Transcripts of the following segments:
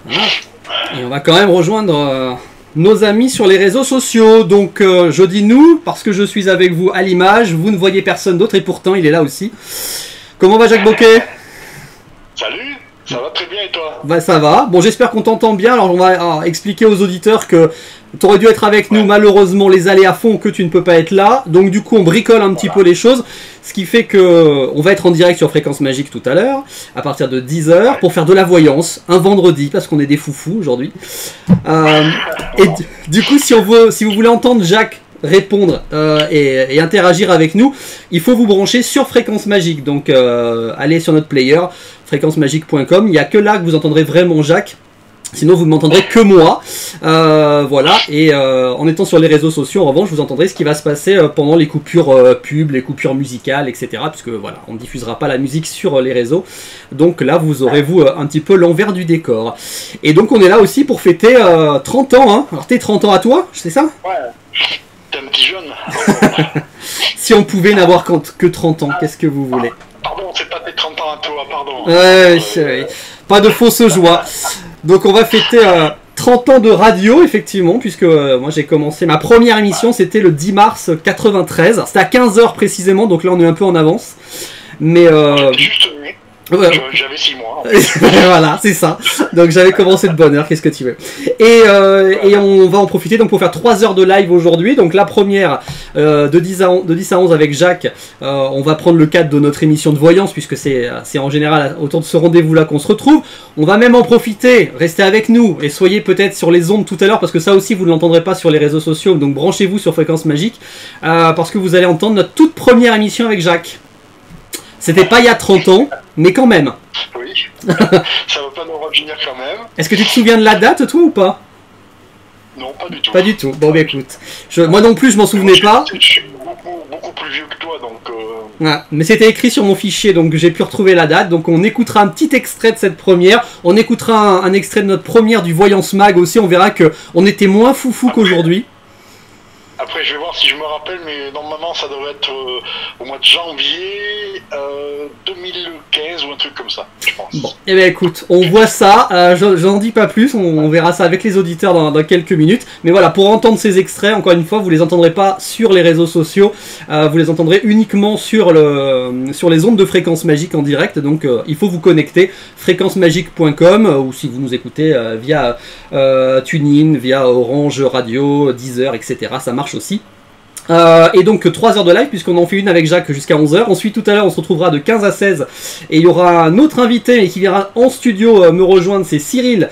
Voilà. Et on va quand même rejoindre nos amis sur les réseaux sociaux. Donc je dis nous, parce que je suis avec vous à l'image, vous ne voyez personne d'autre et pourtant il est là aussi. Comment va Jacques Bocquet? Salut, ça va très bien et toi? Bah ça va. Bon, j'espère qu'on t'entend bien. Alors on va expliquer aux auditeurs que tu aurais dû être avec nous, malheureusement les aléas font que tu ne peux pas être là. Donc du coup on bricole un petit peu les choses. Ce qui fait que on va être en direct sur Fréquence Magique tout à l'heure, à partir de 10 h, pour faire de la voyance, un vendredi, parce qu'on est des foufous aujourd'hui. Et du coup, si vous voulez entendre Jacques répondre et interagir avec nous, il faut vous brancher sur Fréquence Magique. Donc allez sur notre player, fréquencemagique.com. Il n'y a que là que vous entendrez vraiment Jacques. Sinon, vous ne m'entendrez que moi. Voilà. Et en étant sur les réseaux sociaux, en revanche, vous entendrez ce qui va se passer pendant les coupures pub, les coupures musicales, etc. Puisque voilà, on ne diffusera pas la musique sur les réseaux. Donc là, vous aurez vous un petit peu l'envers du décor. Et donc, on est là aussi pour fêter 30 ans. Hein. Alors, t'es 30 ans à toi, c'est ça? Ouais. T'es un petit jeune. Si on pouvait n'avoir que 30 ans, qu'est-ce que vous voulez? Pardon, c'est pas tes 30 ans à toi, pardon. Ouais, pas de fausse joie. Donc on va fêter 30 ans de radio, effectivement, puisque moi j'ai commencé ma première émission, c'était le 10 mars 93. C'était à 15 h précisément, donc là on est un peu en avance. Mais juste ouais. J'avais 6 mois. Voilà, c'est ça. Donc j'avais commencé de bonne heure, qu'est-ce que tu veux. Et on va en profiter donc pour faire 3 heures de live aujourd'hui. Donc la première de 10 à 11 avec Jacques. On va prendre le cadre de notre émission de voyance, puisque c'est en général autour de ce rendez-vous-là qu'on se retrouve. On va même en profiter, restez avec nous et soyez peut-être sur les ondes tout à l'heure, parce que ça aussi vous ne l'entendrez pas sur les réseaux sociaux. Donc branchez-vous sur Fréquence Magique, parce que vous allez entendre notre toute première émission avec Jacques. C'était pas il y a 30 ans, mais quand même. Oui, ça va pas nous revenir quand même. Est-ce que tu te souviens de la date, toi, ou pas? Non, pas du tout. Pas du tout. Bon, bah écoute. Moi non plus, je m'en souvenais pas. Je suis beaucoup plus vieux que toi, donc... Ouais, mais c'était écrit sur mon fichier, donc j'ai pu retrouver la date. Donc on écoutera un petit extrait de cette première. On écoutera un extrait de notre première du Voyance Mag aussi. On verra que on était moins foufou qu'aujourd'hui. Après, je vais voir si je me rappelle, mais normalement, ça devrait être au mois de janvier 2015 ou un truc comme ça, je pense. Bon, et bien écoute, on voit ça. J'en dis pas plus, on verra ça avec les auditeurs dans quelques minutes. Mais voilà, pour entendre ces extraits, encore une fois, vous les entendrez pas sur les réseaux sociaux. Vous les entendrez uniquement sur les ondes de Fréquence Magique en direct. Donc il faut vous connecter, fréquencemagique.com, ou si vous nous écoutez via TuneIn, via Orange Radio, Deezer, etc. Ça marche aussi. Et donc 3 heures de live, puisqu'on en fait une avec Jacques jusqu'à 11 h. Ensuite, tout à l'heure, on se retrouvera de 15 à 16 et il y aura un autre invité et qui viendra en studio me rejoindre, c'est Cyril,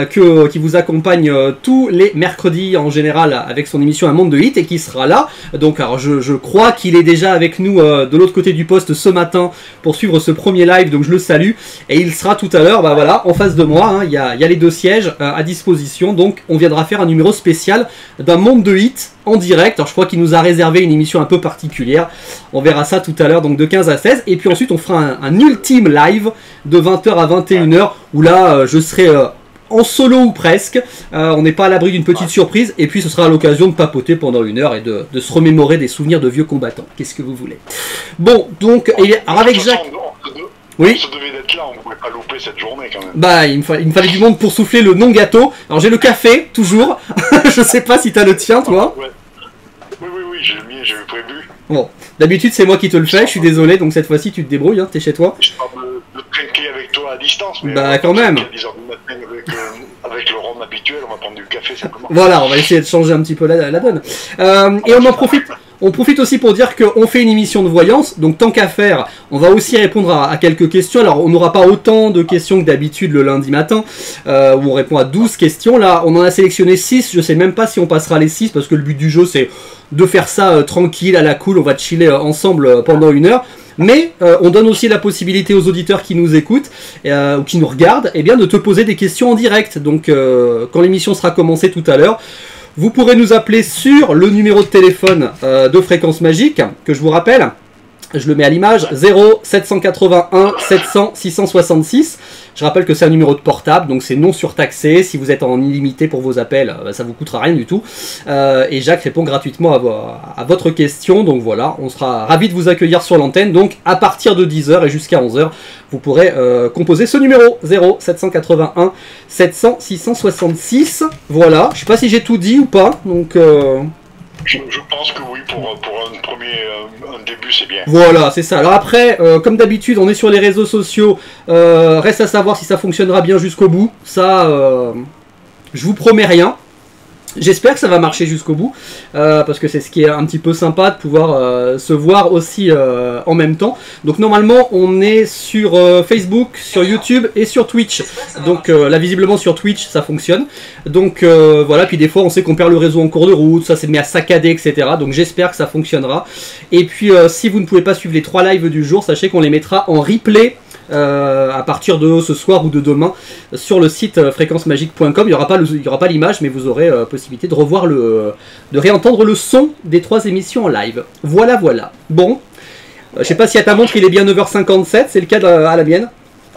qui vous accompagne tous les mercredis en général avec son émission Un Monde de Hit, et qui sera là. Donc alors je crois qu'il est déjà avec nous de l'autre côté du poste ce matin pour suivre ce premier live, donc je le salue. Et il sera tout à l'heure, bah voilà, en face de moi, hein, il y a les deux sièges à disposition. Donc on viendra faire un numéro spécial d'un Monde de Hit en direct. Alors je crois qu'il nous a réservé une émission un peu particulière. On verra ça tout à l'heure, donc de 15 à 16. Et puis ensuite on fera un ultime live de 20 h à 21 h, où là je serai en solo ou presque. On n'est pas à l'abri d'une petite surprise. Et puis ce sera l'occasion de papoter pendant 1 heure et de se remémorer des souvenirs de vieux combattants. Qu'est-ce que vous voulez? Bon, donc alors avec Jacques... Oui. Ça devait être là, on ne pouvait pas louper cette journée quand même. Bah, il me fallait du monde pour souffler le non-gâteau. Alors j'ai le café, toujours. Je sais pas si t'as le tien, toi. Ouais. Oui, j'ai le mien, j'ai prévu. Bon, d'habitude c'est moi qui te le fais, je suis désolé, donc cette fois-ci tu te débrouilles, hein, t'es chez toi. Je parle de trinquer avec toi à distance, mais bah quand même. À 10 h du matin avec le rhum habituel, on va prendre du café simplement. Voilà, on va essayer de changer un petit peu la donne. Et on en profite. On profite aussi pour dire qu'on fait une émission de voyance, donc tant qu'à faire, on va aussi répondre à quelques questions. Alors on n'aura pas autant de questions que d'habitude le lundi matin, où on répond à 12 questions. Là on en a sélectionné 6, je sais même pas si on passera les 6, parce que le but du jeu c'est de faire ça tranquille, à la cool, on va chiller ensemble pendant 1 heure. Mais on donne aussi la possibilité aux auditeurs qui nous écoutent ou qui nous regardent, eh bien, de te poser des questions en direct. Donc quand l'émission sera commencée tout à l'heure, vous pourrez nous appeler sur le numéro de téléphone de Fréquence Magique, que je vous rappelle. Je le mets à l'image, 0 781 700 666. Je rappelle que c'est un numéro de portable, donc c'est non surtaxé. Si vous êtes en illimité pour vos appels, ça vous coûtera rien du tout. Et Jacques répond gratuitement à votre question. Donc voilà, on sera ravis de vous accueillir sur l'antenne. Donc à partir de 10h et jusqu'à 11h, vous pourrez composer ce numéro, 0 781 700 666. Voilà, je sais pas si j'ai tout dit ou pas, donc... Je pense que oui, pour un début, c'est bien. Voilà, c'est ça. Alors après, comme d'habitude, on est sur les réseaux sociaux. Reste à savoir si ça fonctionnera bien jusqu'au bout. Ça, je vous promets rien. J'espère que ça va marcher jusqu'au bout, parce que c'est ce qui est un petit peu sympa de pouvoir se voir aussi en même temps. Donc normalement on est sur Facebook, sur YouTube et sur Twitch. Donc là visiblement sur Twitch ça fonctionne. Donc voilà, puis des fois on sait qu'on perd le réseau en cours de route, ça c'est mis à saccader, etc. Donc j'espère que ça fonctionnera. Et puis si vous ne pouvez pas suivre les 3 lives du jour, sachez qu'on les mettra en replay. À partir de ce soir ou de demain sur le site fréquencemagique.com. Il n'y aura pas l'image, mais vous aurez possibilité de revoir de réentendre le son des 3 émissions en live. Voilà, voilà. Bon, je sais pas si à ta montre il est bien 9h57, c'est le cas à la mienne,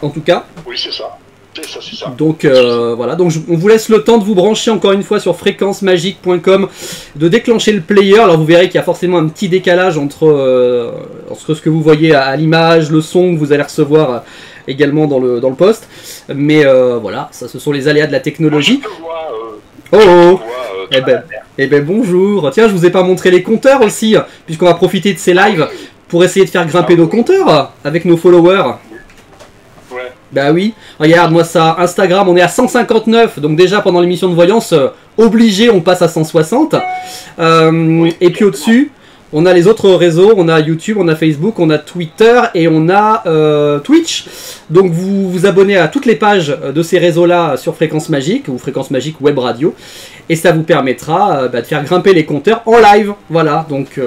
en tout cas. Oui, c'est ça. C'est ça. Donc voilà, donc on vous laisse le temps de vous brancher encore une fois sur fréquencemagique.com, de déclencher le player. Alors vous verrez qu'il y a forcément un petit décalage entre ce que vous voyez à l'image, le son que vous allez recevoir également dans le post. Mais voilà, ça ce sont les aléas de la technologie. Eh ben bonjour. Tiens, je vous ai pas montré les compteurs aussi, puisqu'on va profiter de ces lives pour essayer de faire grimper nos compteurs avec nos followers. Bah oui, regarde moi ça, Instagram on est à 159, donc déjà pendant l'émission de voyance, obligé on passe à 160. Et puis au-dessus, on a les autres réseaux, on a YouTube, on a Facebook, on a Twitter et on a Twitch. Donc vous vous abonnez à toutes les pages de ces réseaux-là sur Fréquence Magique ou Fréquence Magique Web Radio. Et ça vous permettra de faire grimper les compteurs en live. Voilà, donc...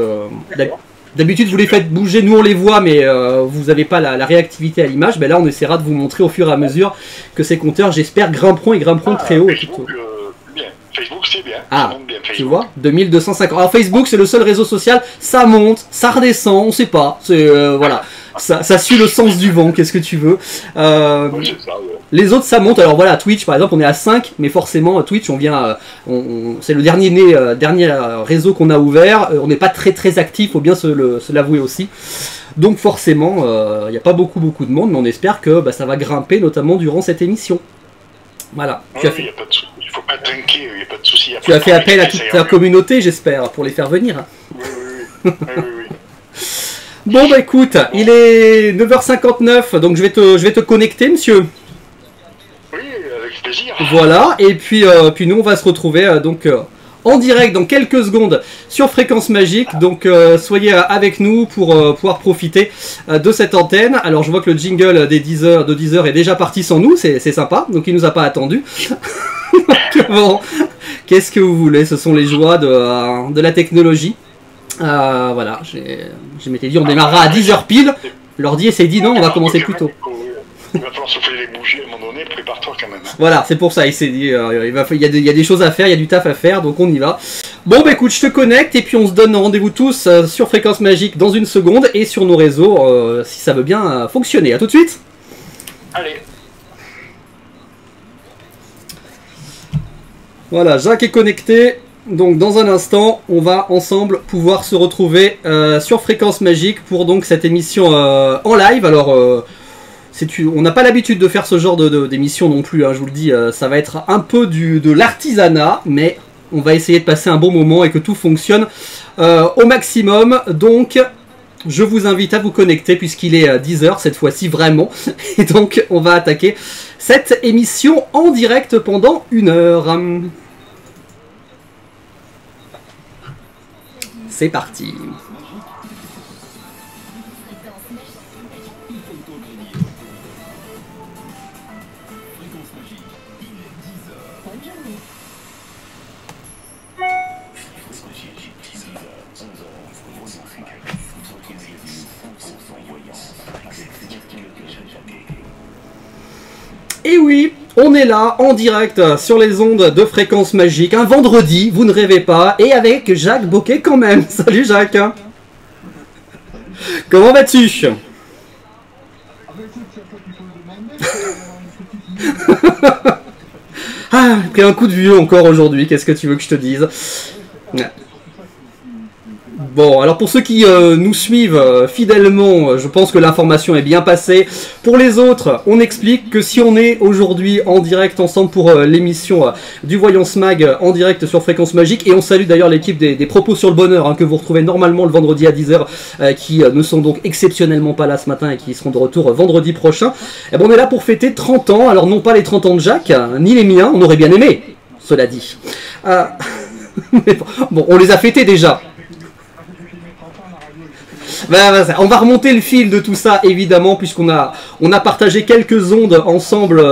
D'habitude vous les faites bouger, nous on les voit mais vous n'avez pas la réactivité à l'image. Ben là on essaiera de vous montrer au fur et à mesure que ces compteurs j'espère grimperont très haut. Facebook c'est bien. Ah, bien, tu vois, 2250. Alors Facebook c'est le seul réseau social, ça monte, ça redescend, on sait pas. C'est voilà, ça suit le sens du vent, qu'est-ce que tu veux. Les autres ça monte, alors voilà, Twitch par exemple on est à 5, mais forcément Twitch on vient, c'est le dernier réseau qu'on a ouvert, on n'est pas très actif, faut bien se l'avouer aussi. Donc forcément il n'y a pas beaucoup de monde, mais on espère que ça va grimper notamment durant cette émission. Voilà. Il n'y a pas de souci, il faut pas tanker, il n'y a pas de souci. Tu as fait appel à toute ta communauté j'espère, pour les faire venir. Oui. Bon bah écoute, il est 9h59, donc je vais te connecter monsieur. Oui, avec plaisir. Voilà, et puis nous on va se retrouver en direct dans quelques secondes sur Fréquence Magique, donc soyez avec nous pour pouvoir profiter de cette antenne. Alors je vois que le jingle de 10h est déjà parti sans nous, c'est sympa, donc il nous a pas attendu. Bon, qu'est-ce que vous voulez, ce sont les joies de la technologie. Voilà, je m'étais dit on démarrera à 10h pile, l'ordi s'est dit non, on va commencer plus tôt. Il va falloir souffler les bougies à un moment donné, prépare-toi quand même. Voilà, c'est pour ça, il s'est dit, il y a des choses à faire, il y a du taf à faire, donc on y va. Bon bah écoute, je te connecte et puis on se donne rendez-vous tous sur Fréquence Magique dans une seconde et sur nos réseaux si ça veut bien fonctionner. A tout de suite. Allez. Voilà, Jacques est connecté. Donc dans un instant, on va ensemble pouvoir se retrouver sur Fréquence Magique pour donc cette émission en live. Alors on n'a pas l'habitude de faire ce genre d'émission non plus, hein, je vous le dis, ça va être un peu de l'artisanat, mais on va essayer de passer un bon moment et que tout fonctionne au maximum. Donc je vous invite à vous connecter puisqu'il est 10h cette fois-ci vraiment. Et donc on va attaquer cette émission en direct pendant 1 heure. C'est parti. Et oui, on est là, en direct, sur les ondes de Fréquence Magique, un vendredi, vous ne rêvez pas, et avec Jacques Boquet quand même. Salut Jacques. Comment vas-tu? Ah, j'ai pris un coup de vieux encore aujourd'hui, qu'est-ce que tu veux que je te dise? Bon, alors pour ceux qui nous suivent fidèlement, je pense que l'information est bien passée. Pour les autres, on explique que si on est aujourd'hui en direct ensemble pour l'émission du Voyance Mag en direct sur Fréquence Magique, et on salue d'ailleurs l'équipe des Propos sur le Bonheur, hein, que vous retrouvez normalement le vendredi à 10 h, qui ne sont donc exceptionnellement pas là ce matin et qui seront de retour vendredi prochain. Et bon, on est là pour fêter 30 ans, alors non pas les 30 ans de Jacques, ni les miens, on aurait bien aimé, cela dit. Mais bon, on les a fêtés déjà. On va remonter le fil de tout ça évidemment, puisqu'on a partagé quelques ondes ensemble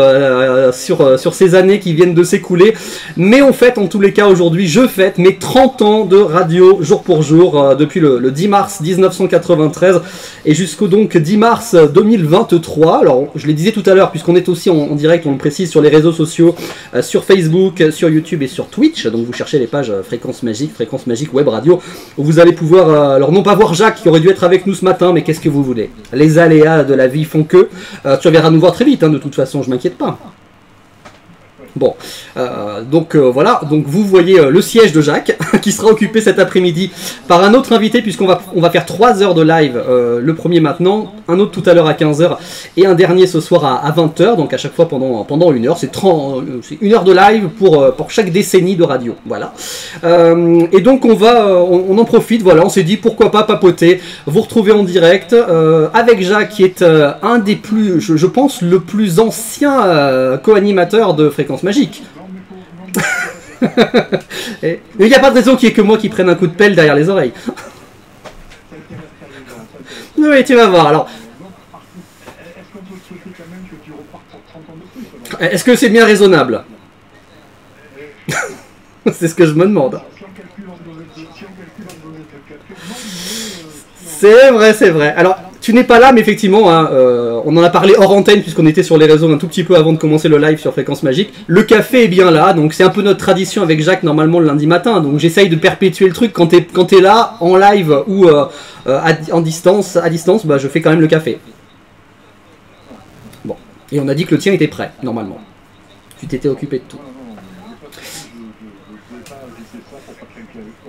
sur ces années qui viennent de s'écouler. Mais on fête en tous les cas aujourd'hui, je fête mes 30 ans de radio jour pour jour, depuis le 10 mars 1993 et jusqu'au donc 10 mars 2023. Alors je le disais tout à l'heure, puisqu'on est aussi en direct, on le précise, sur les réseaux sociaux, sur Facebook, sur YouTube et sur Twitch. Donc vous cherchez les pages Fréquence Magique Web Radio, où vous allez pouvoir, alors non pas voir Jacques qui aurait dû être avec nous ce matin, mais qu'est-ce que vous voulez, les aléas de la vie font que tu reviendras nous voir très vite, hein, de toute façon, je m'inquiète pas. Bon, donc voilà, donc vous voyez le siège de Jacques qui sera occupé cet après-midi par un autre invité, puisqu'on va faire 3 heures de live, le premier maintenant, un autre tout à l'heure à 15 h et un dernier ce soir à 20 h, donc à chaque fois pendant 1 heure, c'est 1 heure de live pour chaque décennie de radio, voilà. Et donc on en profite, voilà, on s'est dit pourquoi pas papoter, vous retrouver en direct avec Jacques qui est un des plus, je pense, le plus ancien co-animateur de Fréquence Magique. Mais il n'y a pas de raison qu'il n'y ait que moi qui prenne un coup de pelle derrière les oreilles. Oui, tu vas voir. Alors, est-ce que c'est bien raisonnable? C'est ce que je me demande. C'est vrai, c'est vrai. Alors, tu n'es pas là, mais effectivement, hein, on en a parlé hors antenne, puisqu'on était sur les réseaux un tout petit peu avant de commencer le live sur Fréquence Magique. Le café est bien là, donc c'est un peu notre tradition avec Jacques, normalement le lundi matin. Donc j'essaye de perpétuer le truc. Quand t'es là, en live ou à distance, bah, je fais quand même le café. Bon. Et on a dit que le tien était prêt, normalement. Tu t'étais occupé de tout.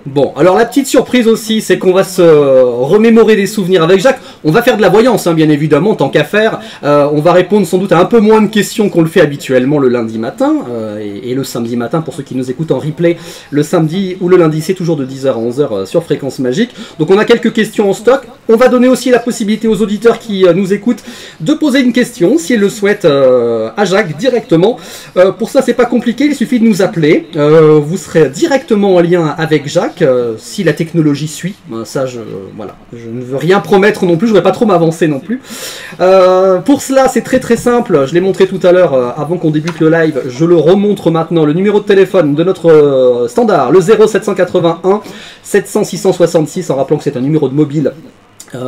Bon, alors la petite surprise aussi, c'est qu'on va se remémorer des souvenirs avec Jacques. On va faire de la voyance, hein, bien évidemment, tant qu'à faire. On va répondre sans doute à un peu moins de questions qu'on le fait habituellement le lundi matin et le samedi matin, pour ceux qui nous écoutent en replay. Le samedi ou le lundi, c'est toujours de 10 h à 11 h sur Fréquence Magique. Donc on a quelques questions en stock. On va donner aussi la possibilité aux auditeurs qui nous écoutent de poser une question, s'ils le souhaitent, à Jacques directement. Pour ça, c'est pas compliqué, il suffit de nous appeler. Vous serez directement en lien avec Jacques. Si la technologie suit, ça voilà, je ne veux rien promettre non plus, je ne voudrais pas trop m'avancer non plus. Pour cela, c'est très très simple, je l'ai montré tout à l'heure avant qu'on débute le live, je le remontre maintenant, le numéro de téléphone de notre standard, le 0781 700 666, en rappelant que c'est un numéro de mobile.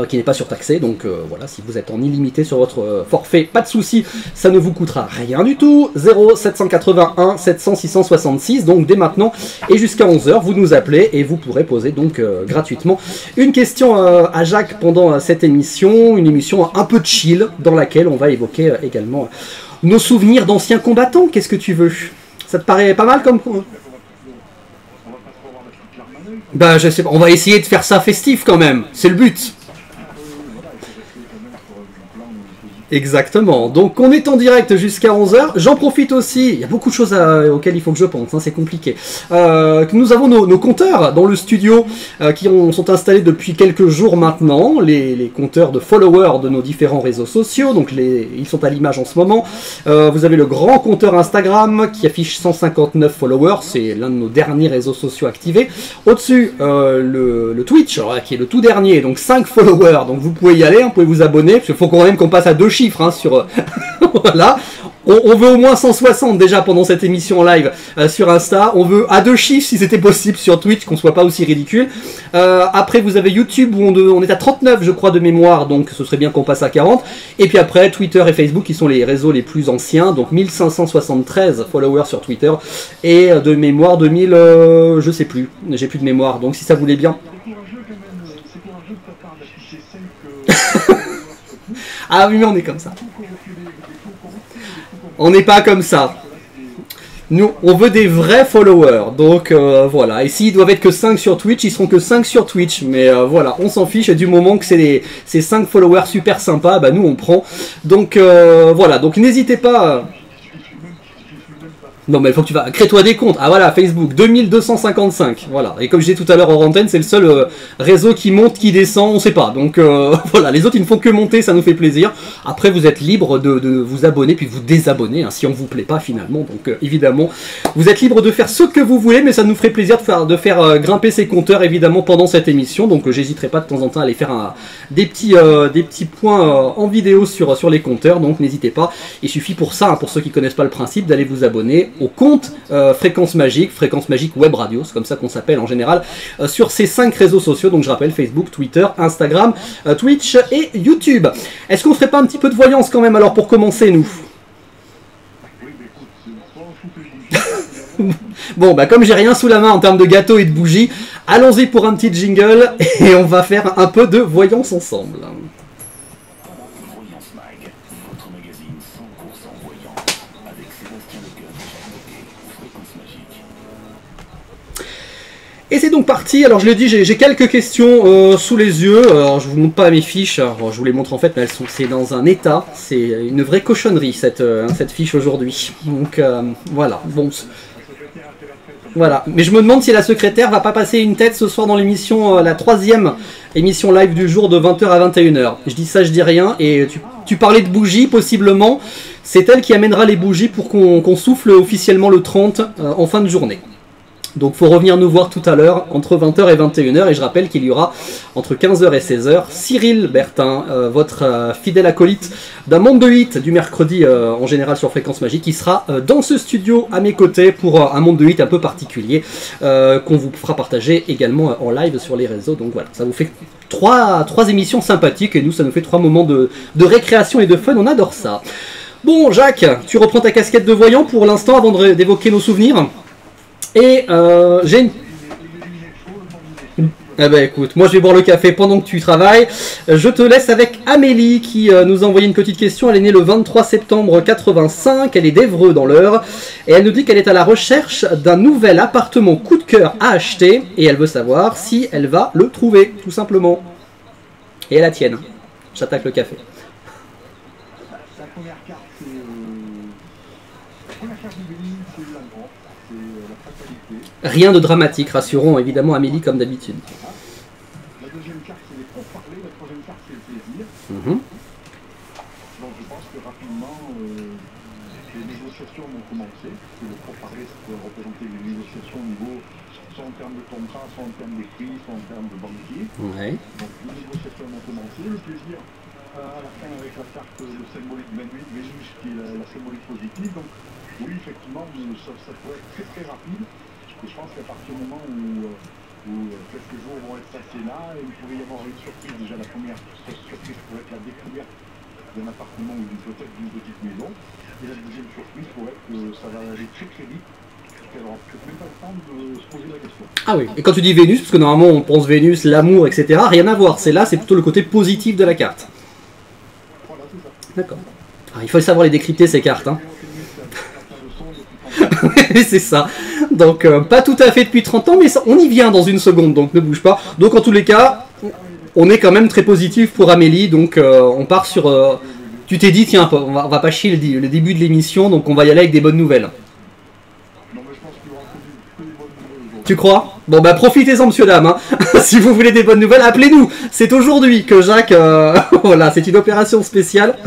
Qui n'est pas surtaxé, donc voilà, si vous êtes en illimité sur votre forfait, pas de souci, ça ne vous coûtera rien du tout. 0781 700 666, donc dès maintenant et jusqu'à 11 h, vous nous appelez et vous pourrez poser donc gratuitement une question à Jacques pendant cette émission, une émission un peu chill dans laquelle on va évoquer également nos souvenirs d'anciens combattants. Qu'est-ce que tu veux? Ça te paraît pas mal comme... Bah je sais pas, on va essayer de faire ça festif quand même, c'est le but. Exactement, donc on est en direct jusqu'à 11 h. J'en profite aussi, il y a beaucoup de choses auxquelles il faut que je pense, hein, c'est compliqué. Nous avons nos compteurs dans le studio qui sont installés depuis quelques jours maintenant, les compteurs de followers de nos différents réseaux sociaux, donc ils sont à l'image en ce moment. Vous avez le grand compteur Instagram qui affiche 159 followers, c'est l'un de nos derniers réseaux sociaux activés. Au-dessus, le Twitch, qui est le tout dernier, donc 5 followers, donc vous pouvez y aller, vous pouvez vous abonner, parce qu'il faut quand même qu'on passe à 2 chiffres, hein, sur voilà, on veut au moins 160 déjà pendant cette émission en live sur Insta, on veut à 2 chiffres si c'était possible sur Twitch, qu'on soit pas aussi ridicule. Après vous avez YouTube où on est à 39 je crois de mémoire, donc ce serait bien qu'on passe à 40, et puis après Twitter et Facebook qui sont les réseaux les plus anciens, donc 1573 followers sur Twitter et de mémoire 2000 je sais plus, j'ai plus de mémoire, donc si ça voulait bien. Ah oui, mais on est comme ça. On n'est pas comme ça. Nous, on veut des vrais followers. Donc voilà. Et s'ils doivent être que 5 sur Twitch, ils seront que 5 sur Twitch. Mais voilà, on s'en fiche. Et du moment que c'est ces 5 followers super sympas, bah nous on prend. Donc voilà. Donc n'hésitez pas. Non mais il faut que tu vas, crée-toi des comptes. Ah voilà, Facebook, 2255, voilà. Et comme je disais tout à l'heure en antenne, c'est le seul réseau qui monte, qui descend, on sait pas. Donc voilà, les autres ils ne font que monter, ça nous fait plaisir. Après vous êtes libre de vous abonner, puis de vous désabonner, hein, si on vous plaît pas finalement. Donc évidemment, vous êtes libre de faire ce que vous voulez, mais ça nous ferait plaisir de faire grimper ces compteurs évidemment pendant cette émission. Donc j'hésiterai pas de temps en temps à aller faire des petits points en vidéo sur les compteurs. Donc n'hésitez pas, il suffit pour ça, hein, pour ceux qui connaissent pas le principe, d'aller vous abonner au compte Fréquence Magique Web Radio, c'est comme ça qu'on s'appelle en général, sur ces 5 réseaux sociaux, donc je rappelle Facebook, Twitter, Instagram, Twitch et YouTube. Est-ce qu'on ferait pas un petit peu de voyance quand même alors pour commencer nous? Bon bah comme j'ai rien sous la main en termes de gâteaux et de bougies, allons-y pour un petit jingle et on va faire un peu de voyance ensemble. Et c'est donc parti. Alors je l'ai dit, j'ai quelques questions sous les yeux. Alors je vous montre pas mes fiches. Alors, je vous les montre en fait, mais c'est dans un état. C'est une vraie cochonnerie cette fiche aujourd'hui. Donc voilà. Bon. Voilà. Mais je me demande si la secrétaire va pas passer une tête ce soir dans l'émission, la 3e émission live du jour de 20h à 21h. Je dis ça, je dis rien. Et tu parlais de bougies possiblement. C'est elle qui amènera les bougies pour qu'on souffle officiellement le 30 en fin de journée. Donc faut revenir nous voir tout à l'heure entre 20h et 21h et je rappelle qu'il y aura entre 15h et 16h Cyril Bertin, votre fidèle acolyte d'un monde de 8 du mercredi en général sur Fréquence Magique, qui sera dans ce studio à mes côtés pour un monde de 8 un peu particulier qu'on vous fera partager également en live sur les réseaux. Donc voilà, ça vous fait trois émissions sympathiques et nous ça nous fait 3 moments de récréation et de fun, on adore ça. Bon Jacques, tu reprends ta casquette de voyant pour l'instant avant d'évoquer nos souvenirs. Et j'ai une... Eh ben écoute, moi je vais boire le café pendant que tu travailles. Je te laisse avec Amélie qui nous a envoyé une petite question. Elle est née le 23 septembre 85, elle est d'Évreux dans l'Eure. Et elle nous dit qu'elle est à la recherche d'un nouvel appartement coup de cœur à acheter. Et elle veut savoir si elle va le trouver, tout simplement. Et elle la tienne. J'attaque le café. La première carte, c'est la première carte du Bénin, c'est l'amour, c'est la fatalité. Rien de dramatique, rassurons évidemment Amélie comme d'habitude. La deuxième carte, c'est les pourparlers, la troisième carte, c'est le plaisir. Donc je pense que rapidement, les négociations vont commencer. Le pourparler, ça peut représenter les négociations au niveau, soit en termes de contrat, soit en termes de prix, soit en termes de banquier. Ouais. Donc les négociations vont commencer. Le plaisir, à la fin avec la carte, le symbolique 28, Vénus qui est la symbolique positive. Donc oui, effectivement, ça pourrait être très très rapide. Et je pense qu'à partir du moment où quelques jours vont être passés là, il pourrait y avoir une surprise. Déjà la première surprise pourrait être la découverte d'un appartement ou peut-être d'une petite maison. Et la deuxième surprise pourrait être que ça va aller très très vite. Elle n'aura peut-être même pas le temps de se poser la question. Ah oui, et quand tu dis Vénus, parce que normalement on pense Vénus, l'amour, etc., rien à voir. C'est là, c'est plutôt le côté positif de la carte. Voilà, c'est ça. D'accord. Ah, il faut savoir les décrypter ces cartes. Hein. C'est ça. Donc pas tout à fait depuis 30 ans, mais ça, on y vient dans une seconde, donc ne bouge pas. Donc en tous les cas, on est quand même très positif pour Amélie, donc on part sur... tu t'es dit, tiens, on va pas chier le début de l'émission, donc on va y aller avec des bonnes nouvelles. Tu crois? Bon bah profitez-en monsieur dame, hein. Si vous voulez des bonnes nouvelles, appelez-nous. C'est aujourd'hui que Jacques, voilà, c'est une opération spéciale.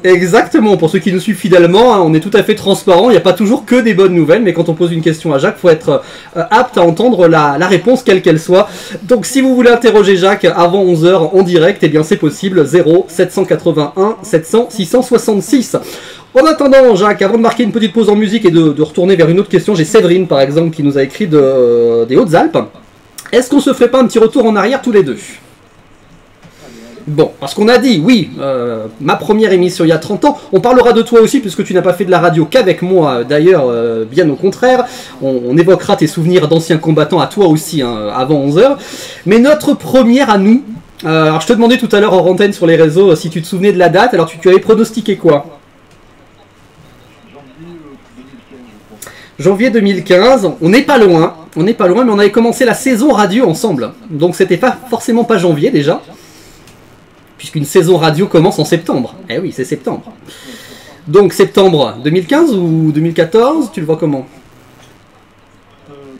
Exactement, pour ceux qui nous suivent fidèlement, hein, on est tout à fait transparent, il n'y a pas toujours que des bonnes nouvelles, mais quand on pose une question à Jacques, il faut être apte à entendre la réponse quelle qu'elle soit. Donc si vous voulez interroger Jacques avant 11h en direct, eh bien c'est possible, 0 781 700 666. En attendant, Jacques, avant de marquer une petite pause en musique et de retourner vers une autre question, j'ai Séverine par exemple qui nous a écrit des Hautes-Alpes. Est-ce qu'on se ferait pas un petit retour en arrière tous les deux? Bon, parce qu'on a dit, oui, ma première émission il y a 30 ans, on parlera de toi aussi, puisque tu n'as pas fait de la radio qu'avec moi, d'ailleurs, bien au contraire, on évoquera tes souvenirs d'anciens combattants à toi aussi, hein, avant 11h, mais notre première à nous, alors je te demandais tout à l'heure en antenne sur les réseaux si tu te souvenais de la date, alors tu avais pronostiqué quoi? Janvier 2015, on n'est pas loin, mais on avait commencé la saison radio ensemble, donc c'était pas forcément pas janvier déjà, puisqu'une saison radio commence en septembre. Eh oui, c'est septembre. Donc septembre 2015 ou 2014, tu le vois comment?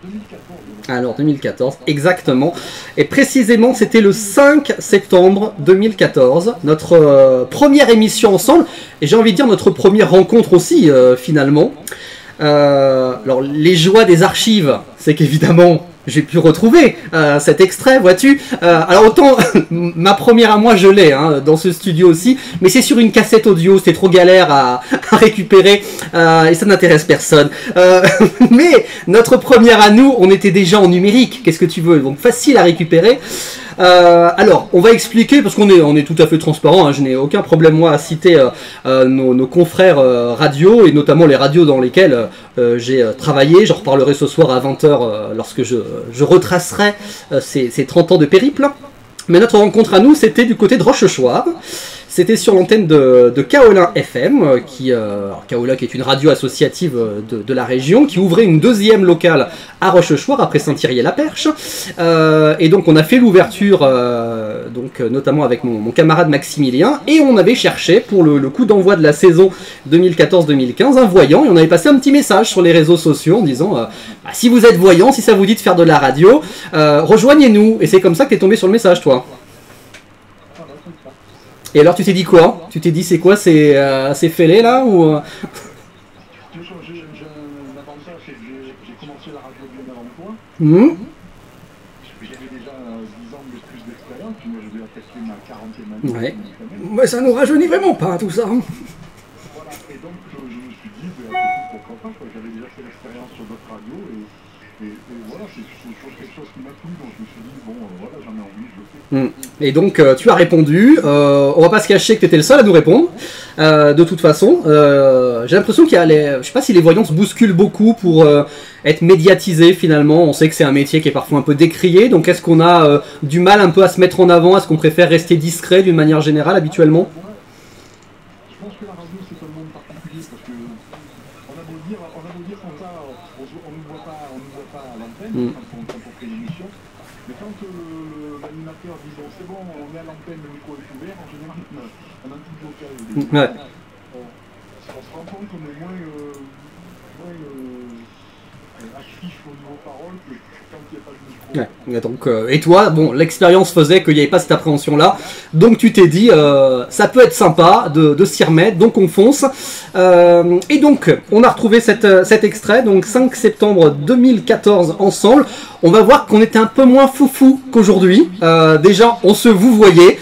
2014. Alors 2014, exactement. Et précisément, c'était le 5 septembre 2014, notre première émission ensemble, et j'ai envie de dire notre première rencontre aussi, finalement. Alors les joies des archives, c'est qu'évidemment j'ai pu retrouver cet extrait, vois-tu. Alors autant ma première à moi je l'ai hein, dans ce studio aussi, mais c'est sur une cassette audio, c'était trop galère à récupérer et ça n'intéresse personne. Mais notre première à nous, on était déjà en numérique, qu'est-ce que tu veux, donc facile à récupérer. Alors, on va expliquer, parce qu'on est tout à fait transparent, hein, je n'ai aucun problème moi à citer nos confrères radio, et notamment les radios dans lesquelles j'ai travaillé. J'en reparlerai ce soir à 20h lorsque je retracerai ces 30 ans de périple. Mais notre rencontre à nous, c'était du côté de Rochechouart. C'était sur l'antenne de Kaolin FM, Kaolin qui est une radio associative de la région, qui ouvrait une deuxième locale à Rochechouart, après Saint-Thierry-la-Perche. Et donc on a fait l'ouverture, notamment avec mon camarade Maximilien, et on avait cherché pour le coup d'envoi de la saison 2014-2015 un voyant, et on avait passé un petit message sur les réseaux sociaux en disant si vous êtes voyant, si ça vous dit de faire de la radio, rejoignez-nous. Et c'est comme ça que tu es tombé sur le message, toi. Et alors tu t'es dit quoi? Tu t'es dit c'est quoi ces fêlés là ou J'ai un avantage, c'est que j'ai commencé la radio bien avant toi. J'avais déjà 10 ans de plus d'expérience, puis moi je vais attaquer ma 40e année. Ouais. Mais ça nous rajeunit vraiment pas tout ça. Hein. Voilà, et donc je me suis dit, pourquoi pas, j'avais déjà fait l'expérience sur d'autres radios, et voilà, c'est quelque chose qui m'a plu, donc je me suis dit, bon, voilà, j'en ai envie, je le fais. Et donc tu as répondu, on va pas se cacher que tu étais le seul à nous répondre, de toute façon. J'ai l'impression qu'il y a je sais pas si les voyants se bousculent beaucoup pour être médiatisés finalement, on sait que c'est un métier qui est parfois un peu décrié, donc est-ce qu'on a du mal un peu à se mettre en avant, est-ce qu'on préfère rester discret d'une manière générale habituellement? Je pense que la radio c'est un monde particulier, parce que on a beau dire comme ça, on ne voit pas à l'antenne quand on fait l'émission, mais quand l'animateur dit bon c'est bon, on est à l'antenne, le micro est ouvert, en général on a un petit blocage. Ouais. On se rend compte qu'on est moins actif au niveau parole que quand il n'y a pas de micro. Ouais. Donc, et toi, bon, l'expérience faisait qu'il n'y avait pas cette appréhension-là, donc tu t'es dit, ça peut être sympa de s'y remettre, donc on fonce. Et donc, on a retrouvé cet extrait, donc 5 septembre 2014 ensemble. On va voir qu'on était un peu moins foufou qu'aujourd'hui. Déjà, on se vous voyait.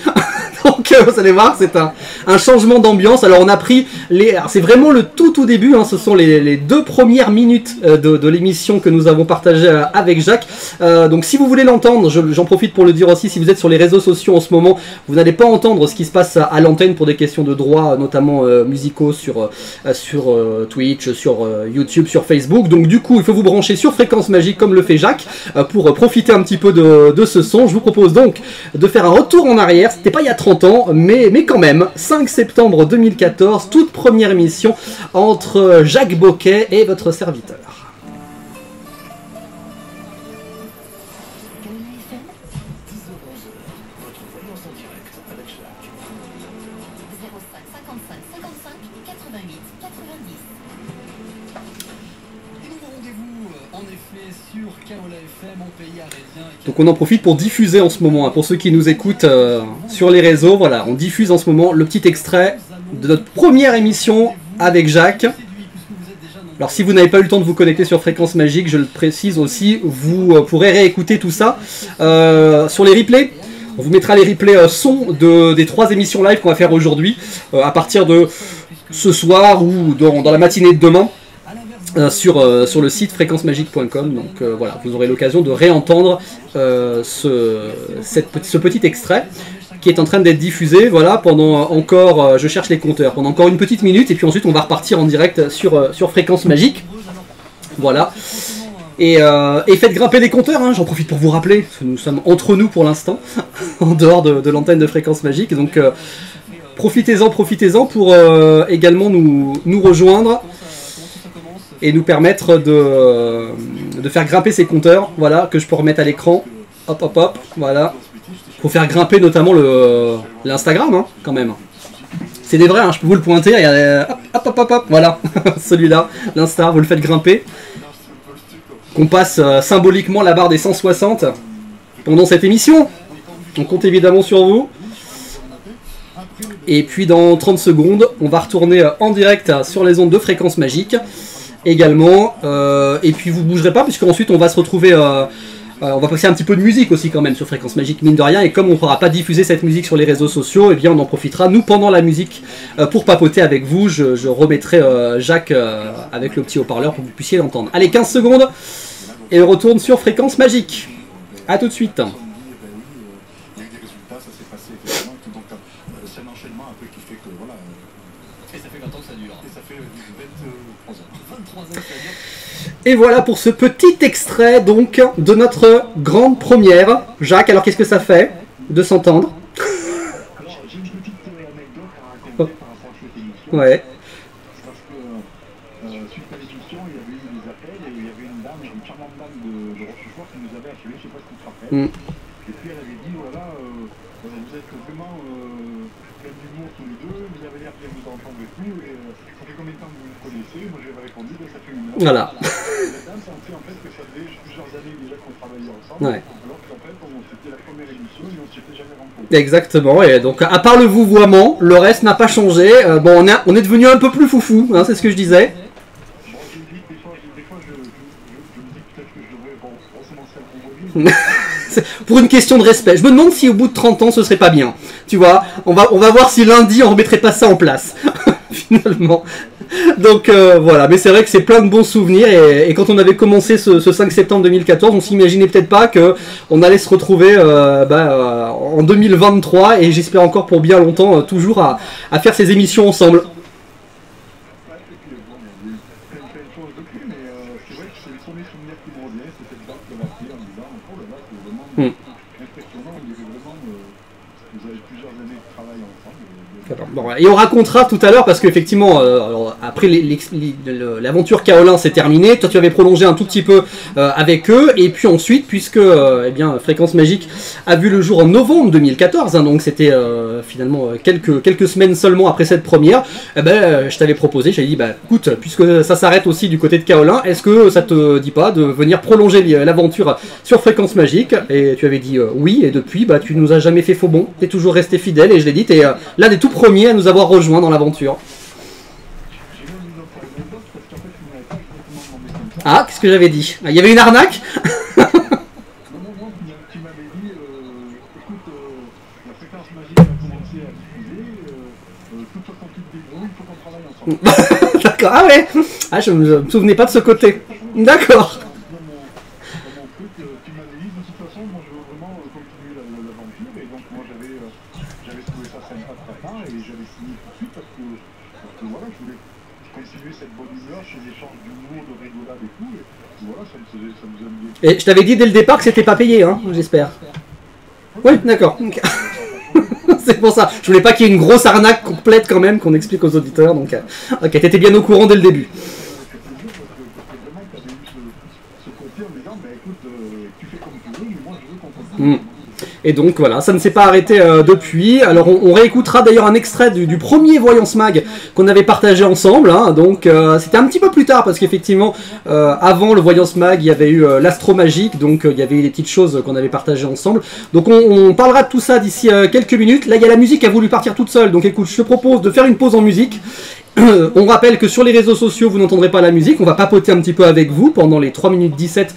Donc vous allez voir, c'est un changement d'ambiance. Alors on a pris c'est vraiment le tout début, hein, ce sont les 2 premières minutes de l'émission que nous avons partagée avec Jacques. Donc si vous voulez l'entendre, j'en profite pour le dire aussi, si vous êtes sur les réseaux sociaux en ce moment, vous n'allez pas entendre ce qui se passe à l'antenne pour des questions de droits, notamment musicaux sur Twitch, sur YouTube, sur Facebook. Donc du coup, il faut vous brancher sur Fréquence Magique comme le fait Jacques pour profiter un petit peu de ce son. Je vous propose donc de faire un retour en arrière. C'était pas il y a 30 ans, mais quand même, 5 septembre 2014, toute première émission entre Jacques Boquet et votre serviteur. Donc on en profite pour diffuser en ce moment, hein, pour ceux qui nous écoutent sur les réseaux, voilà, on diffuse en ce moment le petit extrait de notre première émission avec Jacques. Alors si vous n'avez pas eu le temps de vous connecter sur Fréquence Magique, je le précise aussi, vous pourrez réécouter tout ça sur les replays. On vous mettra les replays son des 3 émissions live qu'on va faire aujourd'hui, à partir de ce soir ou dans la matinée de demain. Sur le site fréquencemagique.com, donc voilà, vous aurez l'occasion de réentendre ce petit extrait qui est en train d'être diffusé, voilà, pendant encore, je cherche les compteurs, pendant encore une petite minute, et puis ensuite on va repartir en direct sur Fréquence Magique. Voilà. Et faites grimper les compteurs, hein, j'en profite pour vous rappeler, parce que nous sommes entre nous pour l'instant, en dehors de l'antenne de Fréquence Magique, donc profitez-en pour également nous rejoindre et nous permettre de faire grimper ces compteurs, voilà, que je peux remettre à l'écran, hop hop hop, voilà. Faut faire grimper notamment l'Instagram, hein, quand même. C'est des vrais, hein, je peux vous le pointer, hop hop hop hop, voilà, celui-là, l'Insta, vous le faites grimper. Qu'on passe symboliquement la barre des 160 pendant cette émission. On compte évidemment sur vous. Et puis dans 30 secondes, on va retourner en direct sur les ondes de Fréquence Magique également. Et puis vous bougerez pas, puisqu'ensuite on va se retrouver... on va passer un petit peu de musique aussi quand même sur Fréquence Magique, mine de rien, et comme on ne pourra pas diffuser cette musique sur les réseaux sociaux, eh bien on en profitera nous pendant la musique pour papoter avec vous. Je remettrai Jacques avec le petit haut-parleur pour que vous puissiez l'entendre. Allez, 15 secondes et on retourne sur Fréquence Magique. A tout de suite. Et voilà pour ce petit extrait donc de notre grande première. Jacques, alors qu'est-ce que ça fait de s'entendre? Alors, j'ai une petite anecdote à raconter par rapport à cette émission. Ouais. Parce que suite à l'émission, il y avait eu des appels et il y avait une dame, une charmante dame de Rochefort qui nous avait appelé, je ne sais pas si tu te rappelles. Et puis elle avait dit, voilà, vous êtes vraiment plein d'humour tous les deux, vous avez l'air bien vous entendre et tout, et ça fait combien de temps que vous vous connaissez? Moi j'avais répondu, ça fait une heure. Voilà. Et la dame sentait en fait que ça faisait plusieurs années déjà qu'on travaillait ensemble, Ouais. alors qu'en fait c'était la première émission et on ne s'était jamais rencontrés. Exactement, et donc à part le vouvoiement, le reste n'a pas changé. Bon, on est devenu un peu plus foufou, hein, c'est ce que je disais. Bon, j'ai dit, des fois je me dis peut-être que je devrais recommencer à convoquer. Pour une question de respect. Je me demande si au bout de 30 ans ce serait pas bien. Tu vois, on va voir si lundi on remettrait pas ça en place. Finalement. Donc voilà, mais c'est vrai que c'est plein de bons souvenirs et quand on avait commencé ce 5 septembre 2014, on s'imaginait peut-être pas qu'on allait se retrouver en 2023 et j'espère encore pour bien longtemps toujours à faire ces émissions ensemble. Bon, et on racontera tout à l'heure parce qu'effectivement, après l'aventure Kaolin s'est terminée, toi tu avais prolongé un tout petit peu avec eux, et puis ensuite, puisque eh bien, Fréquence Magique a vu le jour en novembre 2014, hein, donc c'était finalement quelques semaines seulement après cette première, eh ben, je t'avais proposé, j'avais dit, bah, écoute, puisque ça s'arrête aussi du côté de Kaolin, est-ce que ça te dit pas de venir prolonger l'aventure sur Fréquence Magique? Et tu avais dit oui, et depuis, bah, tu nous as jamais fait faux bon, t'es toujours resté fidèle, et je l'ai dit, t'es l'un des tout premiers à nous avoir rejoints dans l'aventure. Ah, qu'est-ce que j'avais dit? Il y avait une arnaque? Tu m'avais dit, écoute, la Fréquence Magique a commencé à diffuser, toute façon tu te débrouilles, il faut qu'on travaille ensemble. D'accord, ah ouais. Ah, je me souvenais pas de ce côté. D'accord. Dans mon truc, tu m'avais dit, de toute façon, moi je veux vraiment continuer l'aventure, et donc moi j'avais trouvé ça sympa de ta part, et j'avais signé tout de suite parce que voilà, je voulais continuer cette bonne humeur, ces échanges d'humour, de rigolade et tout, et voilà, ça nous aime bien. Et je t'avais dit dès le départ que c'était pas payé, hein, j'espère. Oui, d'accord. C'est pour ça. Je voulais pas qu'il y ait une grosse arnaque complète quand même, qu'on explique aux auditeurs, donc ok, t'étais bien au courant dès le début. Et donc voilà, ça ne s'est pas arrêté depuis. Alors on réécoutera d'ailleurs un extrait du premier Voyance Mag qu'on avait partagé ensemble, hein. Donc c'était un petit peu plus tard parce qu'effectivement avant le Voyance Mag il y avait eu l'Astro Magique, donc il y avait des petites choses qu'on avait partagées ensemble. Donc on parlera de tout ça d'ici quelques minutes. Là il y a la musique qui a voulu partir toute seule, donc écoute, je te propose de faire une pause en musique On rappelle que sur les réseaux sociaux, vous n'entendrez pas la musique. On va papoter un petit peu avec vous pendant les 3 minutes 17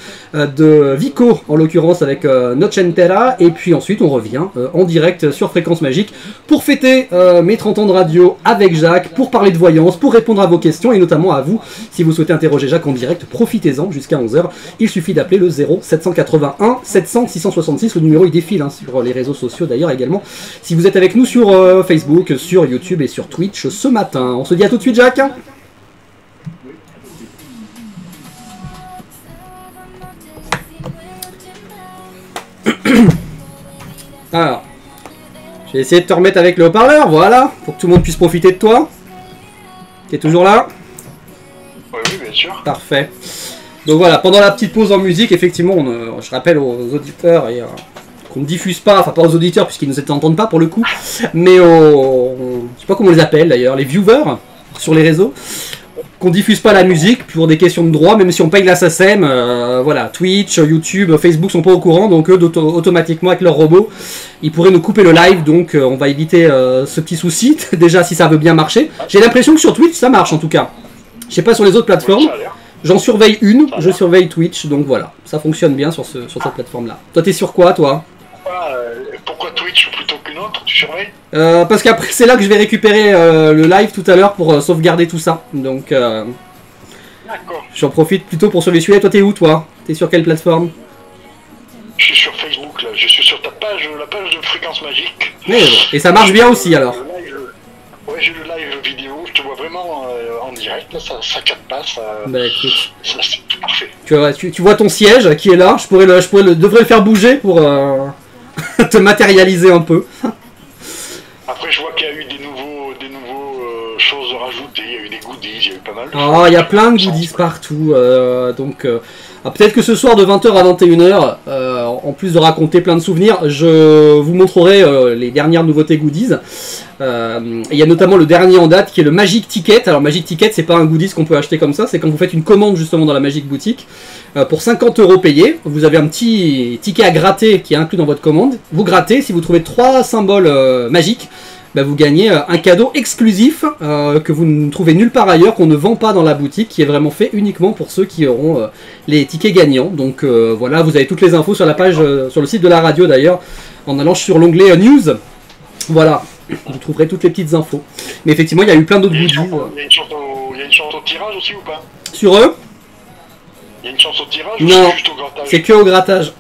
de Vico, en l'occurrence avec Noche Entera. Et puis ensuite, on revient en direct sur Fréquence Magique pour fêter mes 30 ans de radio avec Jacques, pour parler de voyance, pour répondre à vos questions et notamment à vous. Si vous souhaitez interroger Jacques en direct, profitez-en jusqu'à 11h. Il suffit d'appeler le 0 781 700 666. Le numéro il défile sur les réseaux sociaux d'ailleurs également. Si vous êtes avec nous sur Facebook, sur YouTube et sur Twitch ce matin. On se dit à tout de suite, Jacques. Alors, je vais essayer de te remettre avec le haut-parleur, voilà, pour que tout le monde puisse profiter de toi. T'es toujours là? Oui, bien sûr. Parfait. Donc voilà, pendant la petite pause en musique, effectivement, je rappelle aux auditeurs qu'on ne diffuse pas, enfin pas aux auditeurs puisqu'ils ne entendent pas pour le coup, mais je sais pas comment on les appelle d'ailleurs, les viewers sur les réseaux, qu'on diffuse pas la musique pour des questions de droit, même si on paye la SACEM, voilà, Twitch, YouTube, Facebook sont pas au courant, donc eux automatiquement avec leur robot, ils pourraient nous couper le live, donc on va éviter ce petit souci, déjà si ça veut bien marcher. J'ai l'impression que sur Twitch ça marche en tout cas, je sais pas sur les autres plateformes, j'en surveille une, je surveille Twitch, donc voilà, ça fonctionne bien sur cette plateforme là. Toi t'es sur quoi toi? Pourquoi Twitch plutôt qu'une autre, tu surveilles? Parce qu'après c'est là que je vais récupérer le live tout à l'heure pour sauvegarder tout ça. Donc j'en profite plutôt pour surveiller celui-là. Toi t'es où toi? T'es sur quelle plateforme? Je suis sur Facebook là, je suis sur ta page, la page de Fréquence Magique. Et ça marche bien aussi alors? Ouais, j'ai le live vidéo, je te vois vraiment en direct, là, ça capte pas, bah, écoute. Ça c'est tout parfait. Tu vois ton siège qui est là, devrais le faire bouger pour te matérialiser un peu. Après je vois qu'il y a eu des nouveaux choses rajoutées, il y a eu des goodies, il y a eu pas mal de choses. Ah, il y a plein de goodies partout, donc peut-être que ce soir de 20h à 21h, en plus de raconter plein de souvenirs, je vous montrerai les dernières nouveautés goodies. Il y a notamment le dernier en date qui est le Magic Ticket. Alors Magic Ticket c'est pas un goodies qu'on peut acheter comme ça, c'est quand vous faites une commande justement dans la Magic Boutique. Pour 50 € payés, vous avez un petit ticket à gratter qui est inclus dans votre commande. Vous grattez, si vous trouvez 3 symboles magiques, bah vous gagnez un cadeau exclusif que vous ne trouvez nulle part ailleurs, qu'on ne vend pas dans la boutique, qui est vraiment fait uniquement pour ceux qui auront les tickets gagnants. Donc voilà, vous avez toutes les infos sur la page, sur le site de la radio d'ailleurs, en allant sur l'onglet News. Voilà, vous trouverez toutes les petites infos. Mais effectivement, il y a eu plein d'autres goodies. Il y a une chance au tirage aussi ou pas? Sur eux? Il y a une chance au tirage? Non, ou juste au grattage? c'est que au grattage.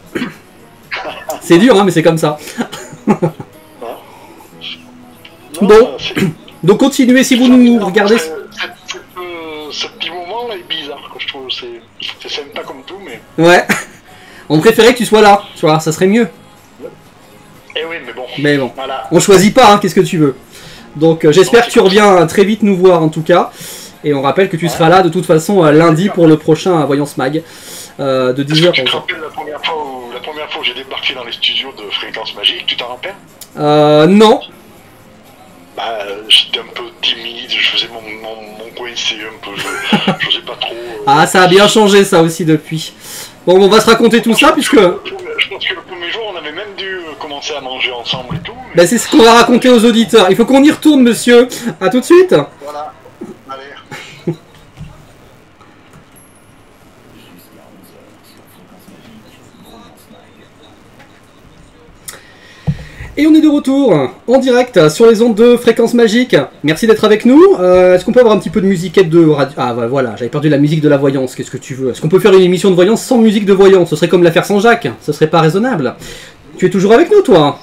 C'est dur, hein, mais c'est comme ça. Bon, donc continuez si vous nous regardez. Ce petit moment là est bizarre, quoi. Je trouve c'est sympa comme tout, mais. Ouais, on préférait que tu sois là, tu vois, ça serait mieux. Eh oui, mais bon. Mais bon, voilà. On choisit pas, hein, qu'est-ce que tu veux. Donc j'espère que tu reviens très vite nous voir en tout cas. Et on rappelle que tu seras là de toute façon lundi pour le prochain Voyance Mag de 10h. Tu te rappelles la première fois où j'ai débarqué dans les studios de Fréquence Magique, tu t'en rappelles? Non. Bah, j'étais un peu timide, je faisais mon coin, c'est un peu, je sais pas trop. Ah, ça a bien changé ça aussi depuis. Bon, on va se raconter tout ça puisque. Je pense que le premier jour, on avait même dû commencer à manger ensemble et tout. Mais... Bah, c'est ce qu'on va raconter aux auditeurs. Il faut qu'on y retourne, monsieur. À tout de suite. Voilà. Allez. Et on est de retour en direct sur les ondes de Fréquence Magique. Merci d'être avec nous. Est-ce qu'on peut avoir un petit peu de musiquette de radio? Ah bah, voilà, j'avais perdu la musique de la voyance. Qu'est-ce que tu veux? Est-ce qu'on peut faire une émission de voyance sans musique de voyance? Ce serait comme l'affaire Saint-Jacques. Ce serait pas raisonnable. Tu es toujours avec nous, toi?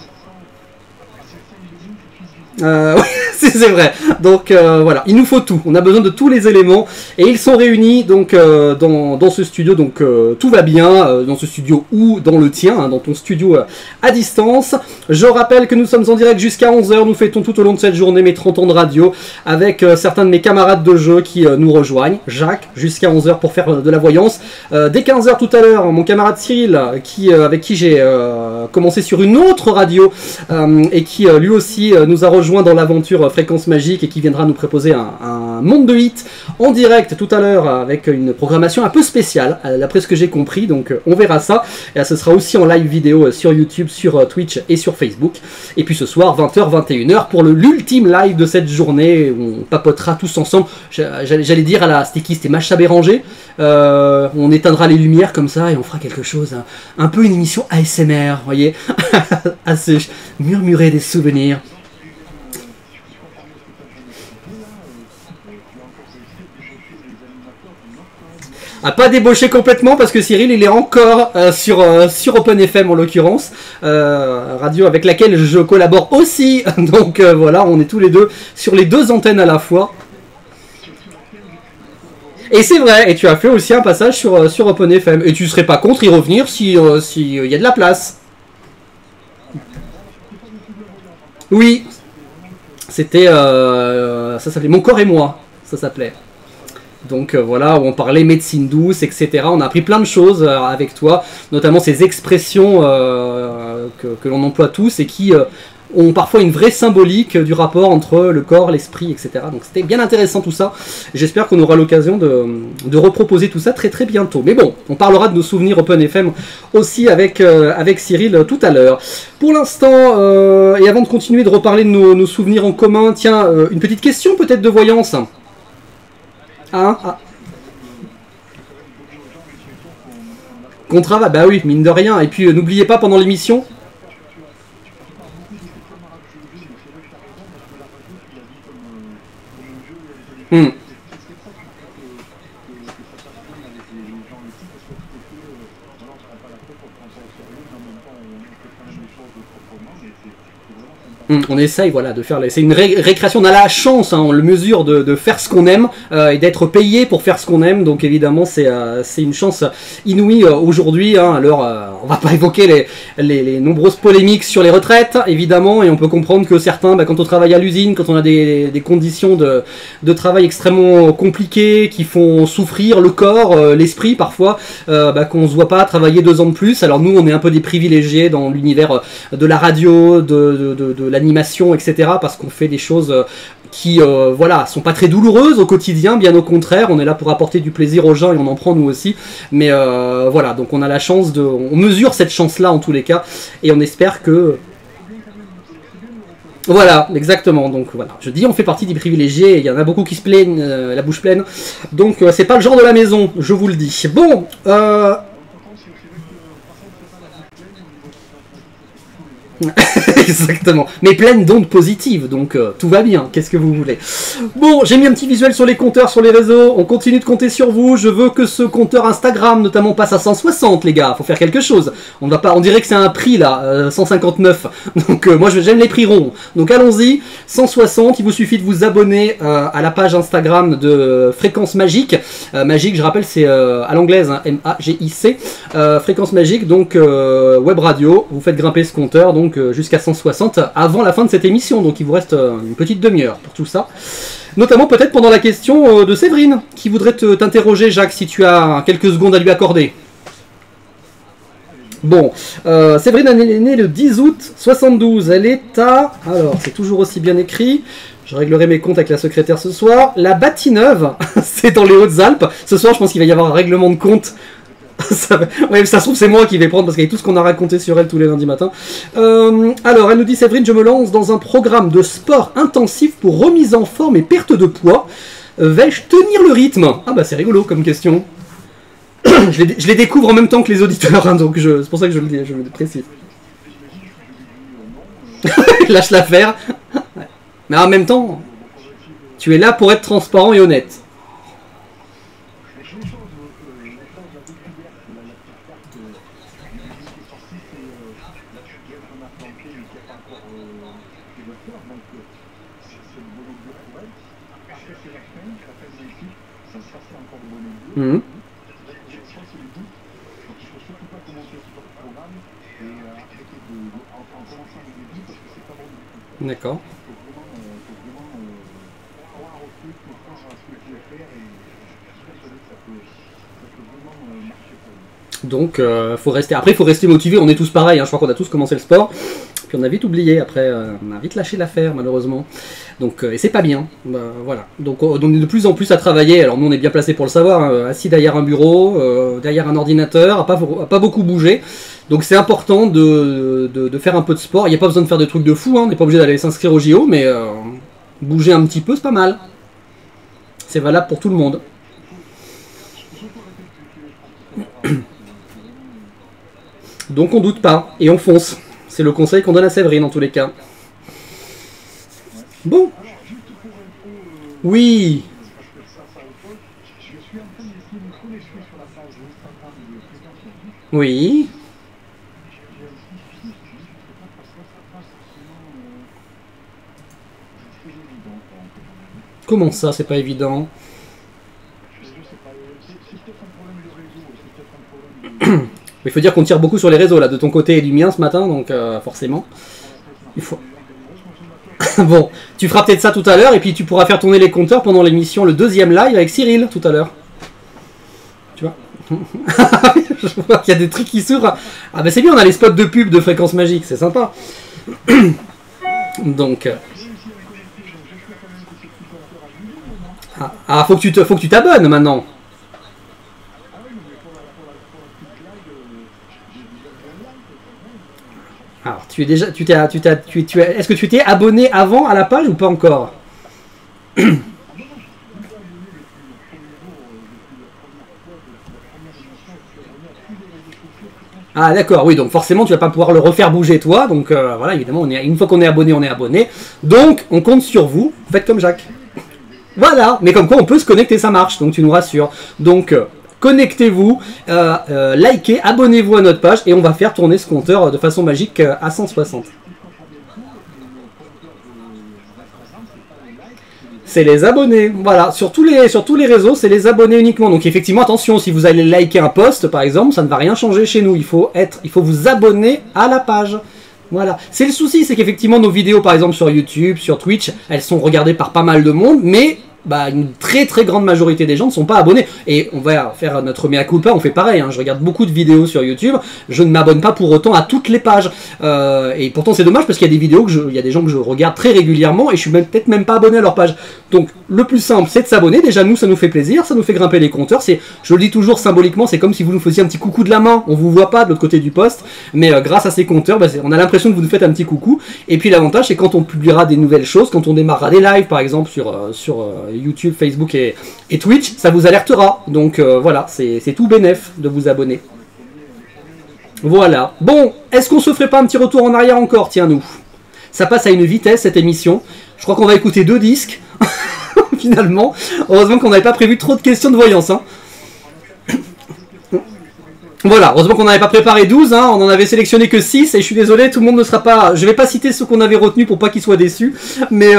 Oui, c'est vrai. Donc voilà, il nous faut tout. On a besoin de tous les éléments et ils sont réunis donc dans ce studio. Donc tout va bien dans ce studio ou dans le tien, hein, dans ton studio à distance. Je rappelle que nous sommes en direct jusqu'à 11h. Nous fêtons tout au long de cette journée mes 30 ans de radio avec certains de mes camarades de jeu qui nous rejoignent. Jacques jusqu'à 11h pour faire de la voyance. Dès 15h tout à l'heure, mon camarade Cyril avec qui j'ai commencé sur une autre radio et qui lui aussi nous a rejoint dans l'aventure Fréquence Magique et qui viendra nous proposer un un monde de hits en direct tout à l'heure avec une programmation un peu spéciale, d'après ce que j'ai compris, donc on verra ça. Et ce sera aussi en live vidéo sur YouTube, sur Twitch et sur Facebook. Et puis ce soir, 20h, 21h, pour l'ultime live de cette journée, où on papotera tous ensemble. J'allais dire à la Sticky, c'était Macha Béranger. On éteindra les lumières comme ça et on fera quelque chose, un peu une émission ASMR, vous voyez, à se murmurer des souvenirs. À pas débaucher complètement parce que Cyril il est encore sur OpenFM en l'occurrence, radio avec laquelle je collabore aussi, donc voilà, on est tous les deux sur les deux antennes à la fois. Et c'est vrai, et tu as fait aussi un passage sur OpenFM, et tu serais pas contre y revenir si y a de la place. Oui, c'était, ça s'appelait Mon corps et moi, ça s'appelait. Donc voilà, où on parlait médecine douce, etc. On a appris plein de choses avec toi, notamment ces expressions que l'on emploie tous et qui ont parfois une vraie symbolique du rapport entre le corps, l'esprit, etc. Donc c'était bien intéressant tout ça. J'espère qu'on aura l'occasion de reproposer tout ça très très bientôt. Mais bon, on parlera de nos souvenirs OpenFM aussi avec Cyril tout à l'heure. Pour l'instant, et avant de continuer de reparler de nos souvenirs en commun, tiens, une petite question peut-être de voyance. Qu'on travaille, bah oui, mine de rien. Et puis n'oubliez pas pendant l'émission. On essaye, voilà, de faire. C'est une récréation. On a la chance, hein, on le mesure, de faire ce qu'on aime et d'être payé pour faire ce qu'on aime. Donc évidemment, c'est une chance inouïe aujourd'hui. Hein. Alors, on va pas évoquer les nombreuses polémiques sur les retraites, évidemment, et on peut comprendre que certains, quand on travaille à l'usine, quand on a des conditions de travail extrêmement compliquées, qui font souffrir le corps, l'esprit parfois, qu'on se voit pas travailler 2 ans de plus. Alors nous, on est un peu des privilégiés dans l'univers de la radio, de l'animation, etc. parce qu'on fait des choses qui voilà, sont pas très douloureuses au quotidien, bien au contraire, on est là pour apporter du plaisir aux gens et on en prend nous aussi, mais voilà, donc on a la chance on mesure cette chance-là en tous les cas, et on espère que... Voilà, exactement, donc voilà, je dis on fait partie des privilégiés, il y en a beaucoup qui se plaignent, la bouche pleine, donc c'est pas le genre de la maison, je vous le dis. Bon, exactement, mais pleine d'ondes positives, donc tout va bien, qu'est-ce que vous voulez. Bon, j'ai mis un petit visuel sur les compteurs, sur les réseaux, on continue de compter sur vous, je veux que ce compteur Instagram notamment passe à 160 les gars, faut faire quelque chose, on va pas, on dirait que c'est un prix là, 159, donc moi j'aime les prix ronds, donc allons-y, 160, il vous suffit de vous abonner à la page Instagram de Fréquence Magique, Magique je rappelle c'est à l'anglaise, hein, M-A-G-I-C, Fréquence Magique, donc web radio, vous faites grimper ce compteur, donc jusqu'à 160 avant la fin de cette émission, donc il vous reste une petite demi-heure pour tout ça, notamment peut-être pendant la question de Séverine qui voudrait t'interroger, Jacques, si tu as quelques secondes à lui accorder. Bon, Séverine est née le 10 août 72, elle est à, alors c'est toujours aussi bien écrit, je réglerai mes comptes avec la secrétaire ce soir, la Bâtie-Neuve, c'est dans les Hautes-Alpes, ce soir je pense qu'il va y avoir un règlement de compte. Ouais, ça se trouve c'est moi qui vais prendre parce qu'avec tout ce qu'on a raconté sur elle tous les lundis matins. Alors elle nous dit Séverine, je me lance dans un programme de sport intensif pour remise en forme et perte de poids. Vais-je tenir le rythme? Ah bah c'est rigolo comme question. je les découvre en même temps que les auditeurs, hein, donc c'est pour ça que je le dis, je le précise. Lâche l'affaire. Mais en même temps, tu es là pour être transparent et honnête. Mmh. D'accord. Donc faut rester. Après, il faut rester motivé. On est tous pareils. Hein. Je crois qu'on a tous commencé le sport. Puis on a vite oublié après, on a vite lâché l'affaire malheureusement. Donc, et c'est pas bien. Bah, voilà. Donc on est de plus en plus à travailler. Alors nous on est bien placé pour le savoir, hein, assis derrière un bureau, derrière un ordinateur, à pas beaucoup bouger. Donc c'est important de faire un peu de sport. Il n'y a pas besoin de faire des trucs de fou, hein. On n'est pas obligé d'aller s'inscrire au JO, mais bouger un petit peu c'est pas mal. C'est valable pour tout le monde. Donc on doute pas et on fonce. C'est le conseil qu'on donne à Séverine en tous les cas. Bon. Oui. Oui. Comment ça, c'est pas évident? Il faut dire qu'on tire beaucoup sur les réseaux là, de ton côté et du mien ce matin, donc forcément. Il faut... Bon, tu feras peut-être ça tout à l'heure et puis tu pourras faire tourner les compteurs pendant l'émission, le deuxième live avec Cyril tout à l'heure. Tu vois? Je vois qu'il y a des trucs qui s'ouvrent. Ah ben c'est bien, on a les spots de pub de Fréquence Magique, c'est sympa. Donc... Ah, faut que tu t'abonnes maintenant. Alors, est-ce que tu t'es abonné avant à la page ou pas encore? Ah d'accord, oui, donc forcément tu vas pas pouvoir le refaire bouger toi, donc voilà, évidemment, une fois qu'on est abonné, on est abonné. Donc, on compte sur vous, faites comme Jacques. Voilà, mais comme quoi on peut se connecter, ça marche, donc tu nous rassures. Donc, connectez-vous, likez, abonnez-vous à notre page et on va faire tourner ce compteur de façon magique à 160. C'est les abonnés, voilà, sur tous les réseaux, c'est les abonnés uniquement. Donc effectivement, attention, si vous allez liker un post, par exemple, ça ne va rien changer chez nous. Il faut vous abonner à la page. Voilà, c'est le souci, c'est qu'effectivement nos vidéos, par exemple sur YouTube, sur Twitch, elles sont regardées par pas mal de monde, mais une très très grande majorité des gens ne sont pas abonnés. Et on va faire notre mea culpa, on fait pareil, hein. Je regarde beaucoup de vidéos sur YouTube, je ne m'abonne pas pour autant à toutes les pages. Et pourtant c'est dommage parce qu'il y a des vidéos, il y a des gens que je regarde très régulièrement et je suis peut-être même pas abonné à leur page. Donc le plus simple c'est de s'abonner, déjà nous ça nous fait plaisir, ça nous fait grimper les compteurs, je le dis toujours symboliquement, c'est comme si vous nous faisiez un petit coucou de la main, on vous voit pas de l'autre côté du poste, mais grâce à ces compteurs, on a l'impression que vous nous faites un petit coucou. Et puis l'avantage c'est quand on publiera des nouvelles choses, quand on démarrera des lives par exemple sur YouTube, Facebook et Twitch, ça vous alertera. Donc voilà, c'est tout bénef de vous abonner. Voilà. Bon, est-ce qu'on se ferait pas un petit retour en arrière encore? Tiens, nous. Ça passe à une vitesse cette émission. Je crois qu'on va écouter 2 disques. Finalement. Heureusement qu'on n'avait pas prévu trop de questions de voyance. Hein. Voilà, heureusement qu'on n'avait pas préparé 12, hein, on en avait sélectionné que 6, et je suis désolé, tout le monde ne sera pas... Je vais pas citer ceux qu'on avait retenus pour pas qu'ils soient déçus, mais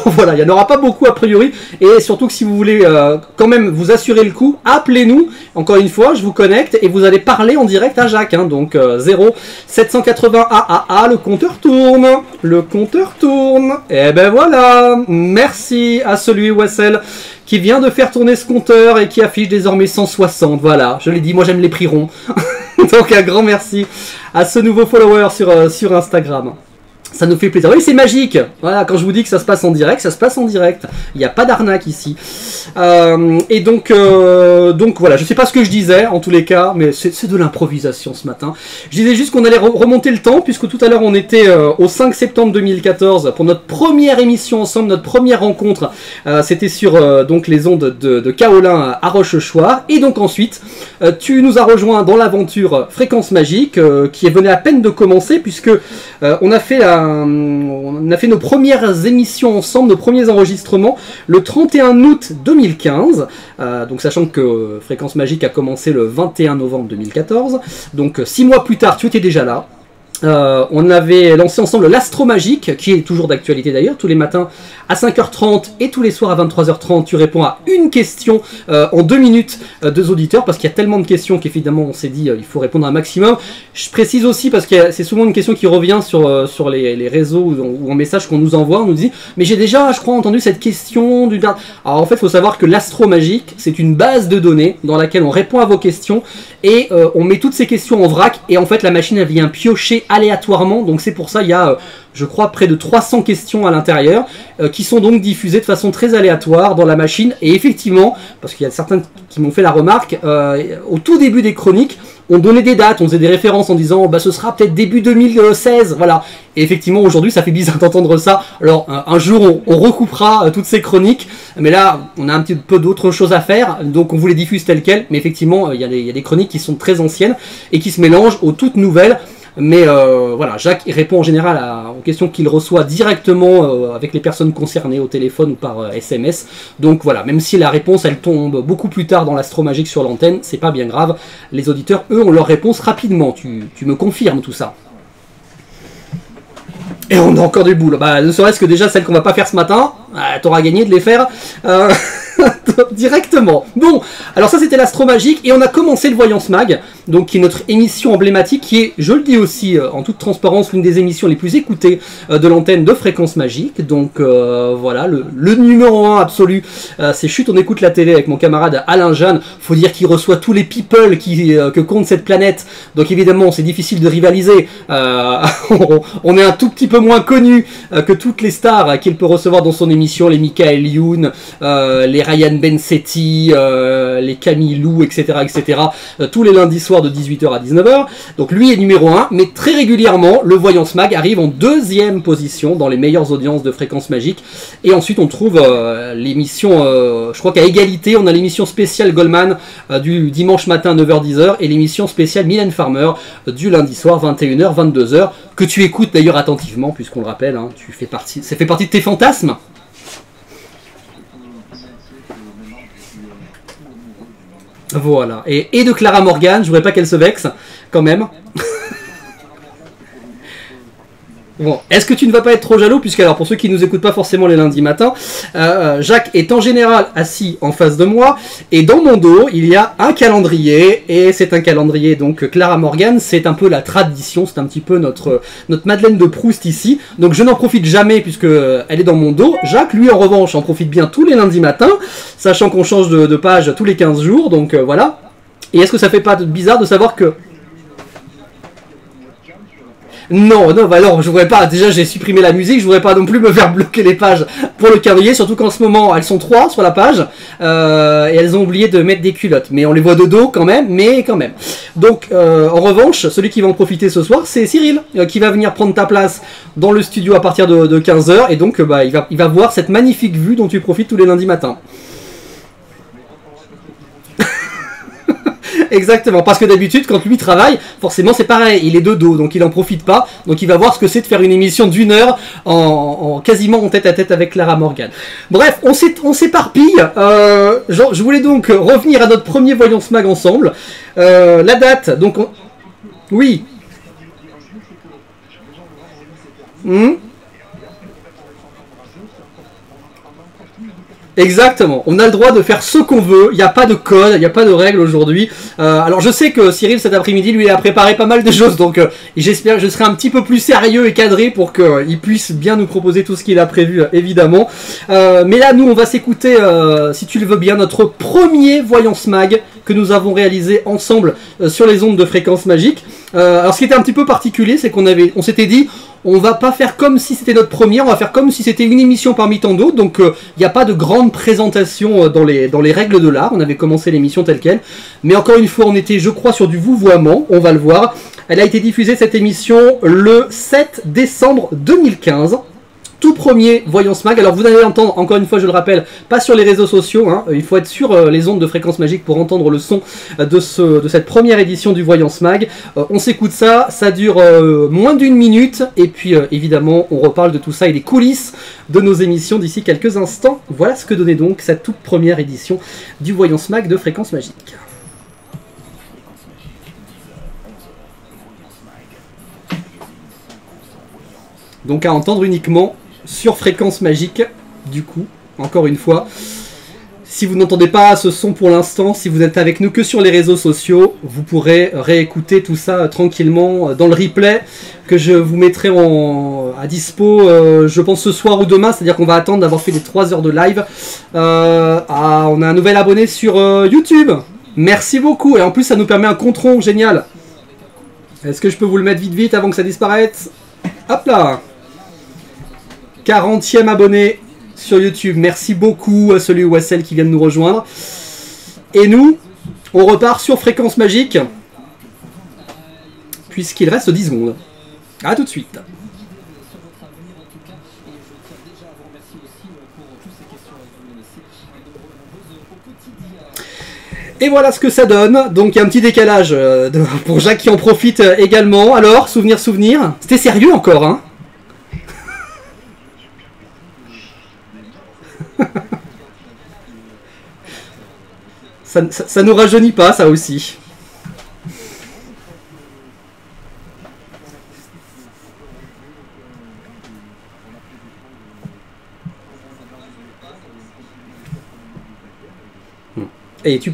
voilà, il n'y en aura pas beaucoup a priori, et surtout que si vous voulez quand même vous assurer le coup, appelez-nous, encore une fois, je vous connecte, et vous allez parler en direct à Jacques, hein, donc 0 780 AAA, le compteur tourne, et ben voilà, merci à celui ou à celle qui vient de faire tourner ce compteur et qui affiche désormais 160, voilà, je l'ai dit, moi j'aime les prix ronds. Donc un grand merci à ce nouveau follower sur Instagram. Ça nous fait plaisir. Oui, c'est magique. Voilà, quand je vous dis que ça se passe en direct, ça se passe en direct. Il n'y a pas d'arnaque ici. Et donc voilà, je ne sais pas ce que je disais en tous les cas, mais c'est de l'improvisation ce matin. Je disais juste qu'on allait remonter le temps, puisque tout à l'heure on était au 5 septembre 2014 pour notre première émission ensemble, notre première rencontre. C'était sur donc les ondes de Kaolin à Rochechouart. Et donc ensuite, tu nous as rejoint dans l'aventure Fréquence Magique, qui venait à peine de commencer, puisque on a fait nos premières émissions ensemble, nos premiers enregistrements le 31 août 2015, donc sachant que Fréquence Magique a commencé le 21 novembre 2014, donc 6 mois plus tard tu étais déjà là. On avait lancé ensemble l'Astro Magique, qui est toujours d'actualité d'ailleurs, tous les matins à 5h30 et tous les soirs à 23h30, tu réponds à une question en 2 minutes, 2 auditeurs, parce qu'il y a tellement de questions qu'évidemment on s'est dit il faut répondre un maximum. Je précise aussi, parce que c'est souvent une question qui revient sur les réseaux ou en message qu'on nous envoie, on nous dit mais j'ai déjà, je crois, entendu cette question du... Alors en fait il faut savoir que l'Astro Magique, c'est une base de données dans laquelle on répond à vos questions et on met toutes ces questions en vrac, et en fait la machine elle vient piocher aléatoirement, donc c'est pour ça il y a je crois près de 300 questions à l'intérieur qui sont donc diffusées de façon très aléatoire dans la machine. Et effectivement, parce qu'il y a certains qui m'ont fait la remarque, au tout début des chroniques, on donnait des dates, on faisait des références en disant bah, ce sera peut-être début 2016, voilà. Et effectivement aujourd'hui ça fait bizarre d'entendre ça. Alors un jour on recoupera toutes ces chroniques, mais là on a un petit peu d'autres choses à faire, donc on vous les diffuse telles quelles. Mais effectivement il y a des chroniques qui sont très anciennes et qui se mélangent aux toutes nouvelles. Mais voilà, Jacques il répond en général aux questions qu'il reçoit directement avec les personnes concernées au téléphone ou par SMS. Donc voilà, même si la réponse elle tombe beaucoup plus tard dans l'Astromagique sur l'antenne, c'est pas bien grave. Les auditeurs, eux, ont leur réponse rapidement. Tu me confirmes tout ça? Et on a encore du boulot. Bah, ne serait-ce que déjà celles qu'on va pas faire ce matin, t'auras gagné de les faire directement. Bon, alors ça c'était l'Astromagique et on a commencé le Voyance Mag, donc qui est notre émission emblématique, qui est, je le dis aussi en toute transparence, l'une des émissions les plus écoutées de l'antenne de Fréquence Magique. Donc voilà, le numéro 1 absolu, c'est Chut, on écoute la télé avec mon camarade Alain Jeanne. Faut dire qu'il reçoit tous les people que compte cette planète, donc évidemment c'est difficile de rivaliser. On est un tout petit peu moins connu que toutes les stars qu'il peut recevoir dans son émission, les Michael Youn, les Ryan Bensetti, les Camille Lou, etc. etc. Tous les lundis soirs de 18h à 19h. Donc lui est numéro 1, mais très régulièrement, le Voyance Mag arrive en 2e position dans les meilleures audiences de Fréquence Magique. Et ensuite, on trouve l'émission, je crois qu'à égalité, on a l'émission spéciale Goldman du dimanche matin 9h-10h et l'émission spéciale Mylène Farmer du lundi soir 21h-22h, que tu écoutes d'ailleurs attentivement, puisqu'on le rappelle, hein, ça fait partie de tes fantasmes. Voilà, et de Clara Morgan, je voudrais pas qu'elle se vexe, quand même. Bon, est-ce que tu ne vas pas être trop jaloux, puisque alors pour ceux qui nous écoutent pas forcément les lundis matins, Jacques est en général assis en face de moi, et dans mon dos il y a un calendrier, et c'est un calendrier donc Clara Morgan, c'est un peu la tradition, c'est un petit peu notre Madeleine de Proust ici, donc je n'en profite jamais puisque elle est dans mon dos. Jacques lui en revanche en profite bien tous les lundis matins, sachant qu'on change de page tous les 15 jours, donc voilà. Et est-ce que ça fait pas bizarre de savoir que... Non, bah alors je voudrais pas, déjà j'ai supprimé la musique, je voudrais pas non plus me faire bloquer les pages pour le calendrier, surtout qu'en ce moment elles sont 3 sur la page, et elles ont oublié de mettre des culottes, mais on les voit de dos quand même, mais quand même. Donc en revanche, celui qui va en profiter ce soir, c'est Cyril, qui va venir prendre ta place dans le studio à partir de 15h, et donc bah, il va voir cette magnifique vue dont tu profites tous les lundis matins. Exactement, parce que d'habitude quand lui travaille, forcément c'est pareil, il est de dos, donc il en profite pas, donc il va voir ce que c'est de faire une émission d'1 heure quasiment en tête à tête avec Clara Morgan. Bref, on s'éparpille, je voulais donc revenir à notre premier Voyance Mag ensemble, la date, donc oui. Exactement, on a le droit de faire ce qu'on veut, il n'y a pas de code, il n'y a pas de règles aujourd'hui. Alors je sais que Cyril cet après-midi lui a préparé pas mal de choses, donc j'espère que je serai un petit peu plus sérieux et cadré pour qu'il puisse bien nous proposer tout ce qu'il a prévu évidemment. Mais là nous on va s'écouter, si tu le veux bien, notre premier Voyance Mag que nous avons réalisé ensemble sur les ondes de Fréquence Magique. Alors ce qui était un petit peu particulier, c'est on s'était dit, on va pas faire comme si c'était notre premier, on va faire comme si c'était une émission parmi tant d'autres, donc il n'y a pas de grande présentation dans les règles de l'art, on avait commencé l'émission telle quelle, mais encore une fois on était je crois sur du vouvoiement, on va le voir. Elle a été diffusée cette émission le 7 décembre 2015. Tout premier Voyance Mag. Alors vous allez entendre, encore une fois je le rappelle, pas sur les réseaux sociaux, hein. Il faut être sur les ondes de Fréquence Magique pour entendre le son de cette première édition du Voyance Mag. On s'écoute ça, ça dure moins d'1 minute, et puis évidemment on reparle de tout ça et des coulisses de nos émissions d'ici quelques instants. Voilà ce que donnait donc cette toute première édition du Voyance Mag de Fréquence Magique. Donc à entendre uniquement sur Fréquence Magique, du coup, encore une fois. Si vous n'entendez pas ce son pour l'instant, si vous êtes avec nous que sur les réseaux sociaux, vous pourrez réécouter tout ça tranquillement dans le replay que je vous mettrai à dispo, je pense ce soir ou demain, c'est-à-dire qu'on va attendre d'avoir fait les 3 heures de live. On a un nouvel abonné sur YouTube, merci beaucoup, et en plus ça nous permet un compte rond génial. Est-ce que je peux vous le mettre vite vite avant que ça disparaisse? Hop là, 40e abonné sur YouTube. Merci beaucoup à celui ou à celle qui vient de nous rejoindre. Et nous, on repart sur Fréquence Magique, puisqu'il reste 10 secondes. A tout de suite. Et voilà ce que ça donne. Donc il y a un petit décalage pour Jacques qui en profite également. Alors, souvenir. C'était sérieux encore, hein? ça nous rajeunit pas, ça aussi. Et tu...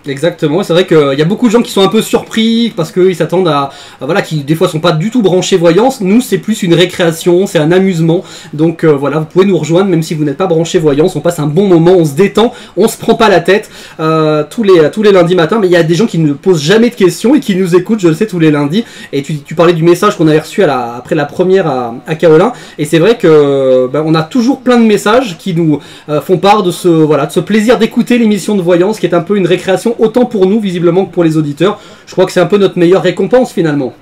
Exactement, c'est vrai qu'il y a beaucoup de gens qui sont un peu surpris parce qu'ils s'attendent à voilà, qui des fois sont pas du tout branchés voyance. Nous, c'est plus une récréation, c'est un amusement. Donc voilà, vous pouvez nous rejoindre même si vous n'êtes pas branchés voyance. On passe un bon moment, on se détend, on se prend pas la tête tous les lundis matins. Mais il y a des gens qui ne posent jamais de questions et qui nous écoutent, je le sais, tous les lundis. Et tu parlais du message qu'on avait reçu après la première à Kaolin. Et c'est vrai que on a toujours plein de messages qui nous font part de ce plaisir d'écouter l'émission de voyance qui est un peu une récréation autant pour nous visiblement que pour les auditeurs. Je crois que c'est un peu notre meilleure récompense finalement.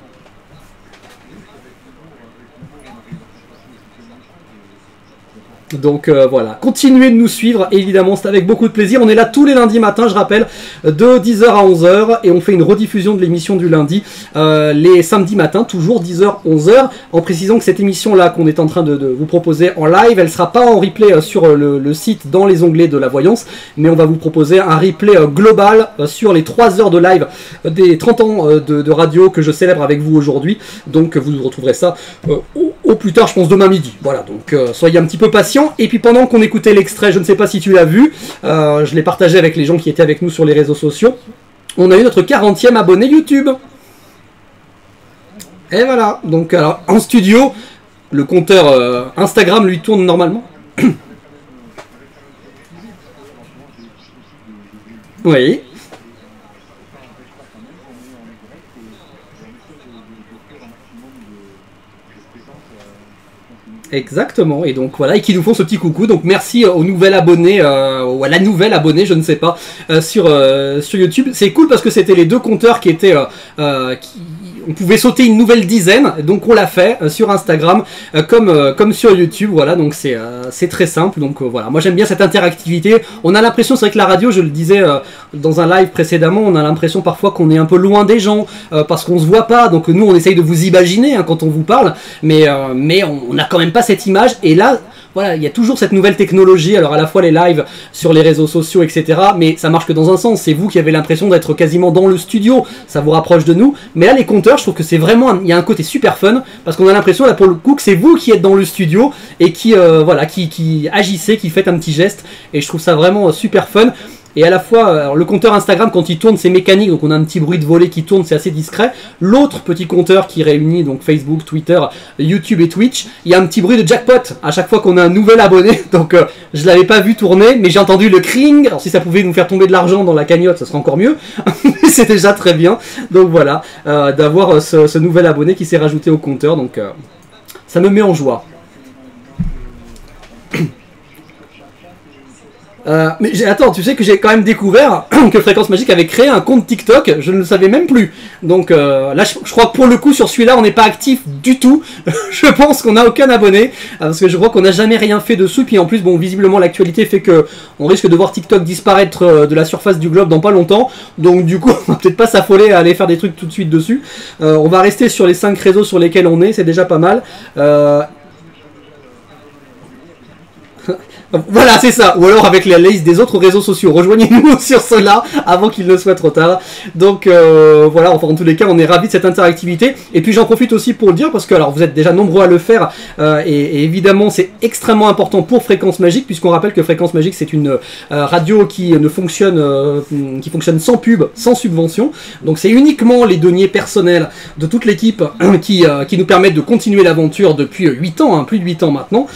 Donc voilà, continuez de nous suivre, évidemment c'est avec beaucoup de plaisir. On est là tous les lundis matins, je rappelle, de 10h à 11h, et on fait une rediffusion de l'émission du lundi les samedis matins, toujours 10h, 11h, en précisant que cette émission là qu'on est en train de vous proposer en live, elle sera pas en replay sur le site dans les onglets de la voyance, mais on va vous proposer un replay global sur les 3 heures de live des 30 ans de radio que je célèbre avec vous aujourd'hui. Donc vous retrouverez ça au plus tard, je pense demain midi. Voilà, donc soyez un petit peu patients. Et puis pendant qu'on écoutait l'extrait, je ne sais pas si tu l'as vu, je l'ai partagé avec les gens qui étaient avec nous sur les réseaux sociaux, on a eu notre 40e abonné YouTube. Et voilà, donc alors en studio, le compteur Instagram lui tourne normalement. Oui. Exactement, et donc voilà, et qui nous font ce petit coucou. Donc merci au nouvel abonné, ou à la nouvelle abonnée, je ne sais pas, sur YouTube. C'est cool parce que c'était les deux compteurs qui étaient on pouvait sauter une nouvelle dizaine, donc on l'a fait sur Instagram comme sur YouTube. Voilà, donc c'est très simple. Donc voilà, moi j'aime bien cette interactivité. On a l'impression, c'est vrai que la radio, je le disais dans un live précédemment, on a l'impression parfois qu'on est un peu loin des gens parce qu'on se voit pas. Donc nous on essaye de vous imaginer quand on vous parle, mais on n'a quand même pas cette image. Et là, voilà, il y a toujours cette nouvelle technologie, alors à la fois les lives sur les réseaux sociaux, etc. Mais ça marche que dans un sens, c'est vous qui avez l'impression d'être quasiment dans le studio, ça vous rapproche de nous. Mais là, les compteurs, je trouve que c'est vraiment, il y a un côté super fun, parce qu'on a l'impression là pour le coup que c'est vous qui êtes dans le studio et qui agissez, qui faites un petit geste. Et je trouve ça vraiment super fun. Et à la fois, alors le compteur Instagram, quand il tourne, c'est mécanique, donc on a un petit bruit de volet qui tourne, c'est assez discret. L'autre petit compteur qui réunit donc Facebook, Twitter, YouTube et Twitch, il y a un petit bruit de jackpot à chaque fois qu'on a un nouvel abonné. Donc je l'avais pas vu tourner, mais j'ai entendu le cring. Alors si ça pouvait nous faire tomber de l'argent dans la cagnotte, ça serait encore mieux. C'est déjà très bien. Donc voilà, d'avoir ce nouvel abonné qui s'est rajouté au compteur, donc ça me met en joie. Mais attends, tu sais que j'ai quand même découvert que Fréquence Magique avait créé un compte TikTok, je ne le savais même plus. Donc là, je crois que pour le coup, sur celui-là, on n'est pas actif du tout. Je pense qu'on n'a aucun abonné, parce que je crois qu'on n'a jamais rien fait dessus. Puis en plus, bon, visiblement, l'actualité fait que on risque de voir TikTok disparaître de la surface du globe dans pas longtemps. Donc du coup, on va peut-être pas s'affoler à aller faire des trucs tout de suite dessus. On va rester sur les 5 réseaux sur lesquels on est, c'est déjà pas mal. Voilà, c'est ça. Ou alors avec la liste des autres réseaux sociaux. Rejoignez-nous sur cela avant qu'il ne soit trop tard. Donc voilà, enfin en tous les cas, on est ravis de cette interactivité. Et puis j'en profite aussi pour le dire, parce que alors vous êtes déjà nombreux à le faire, et évidemment c'est extrêmement important pour Fréquence Magique, puisqu'on rappelle que Fréquence Magique c'est une radio qui fonctionne sans pub, sans subvention. Donc c'est uniquement les deniers personnels de toute l'équipe qui nous permettent de continuer l'aventure depuis 8 ans, plus de 8 ans maintenant.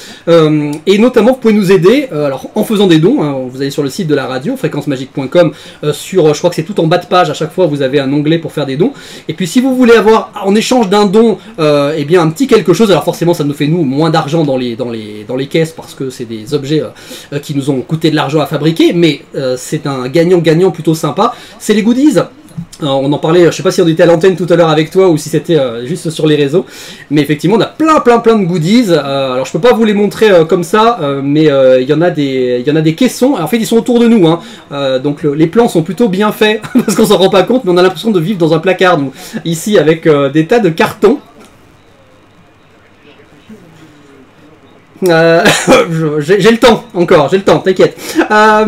Et notamment vous pouvez nous aider alors en faisant des dons, vous allez sur le site de la radio, fréquencemagique.com, je crois que c'est tout en bas de page, à chaque fois vous avez un onglet pour faire des dons. Et puis si vous voulez avoir en échange d'un don eh bien un petit quelque chose, alors forcément ça nous fait nous moins d'argent dans les caisses, parce que c'est des objets qui nous ont coûté de l'argent à fabriquer, mais c'est un gagnant-gagnant plutôt sympa, c'est les goodies. On en parlait, je sais pas si on était à l'antenne tout à l'heure avec toi ou si c'était juste sur les réseaux, mais effectivement on a plein de goodies. Alors je peux pas vous les montrer comme ça, mais il y en a des caissons. Alors, en fait ils sont autour de nous, donc les plans sont plutôt bien faits parce qu'on s'en rend pas compte, mais on a l'impression de vivre dans un placard nous, ici, avec des tas de cartons. J'ai le temps encore, t'inquiète.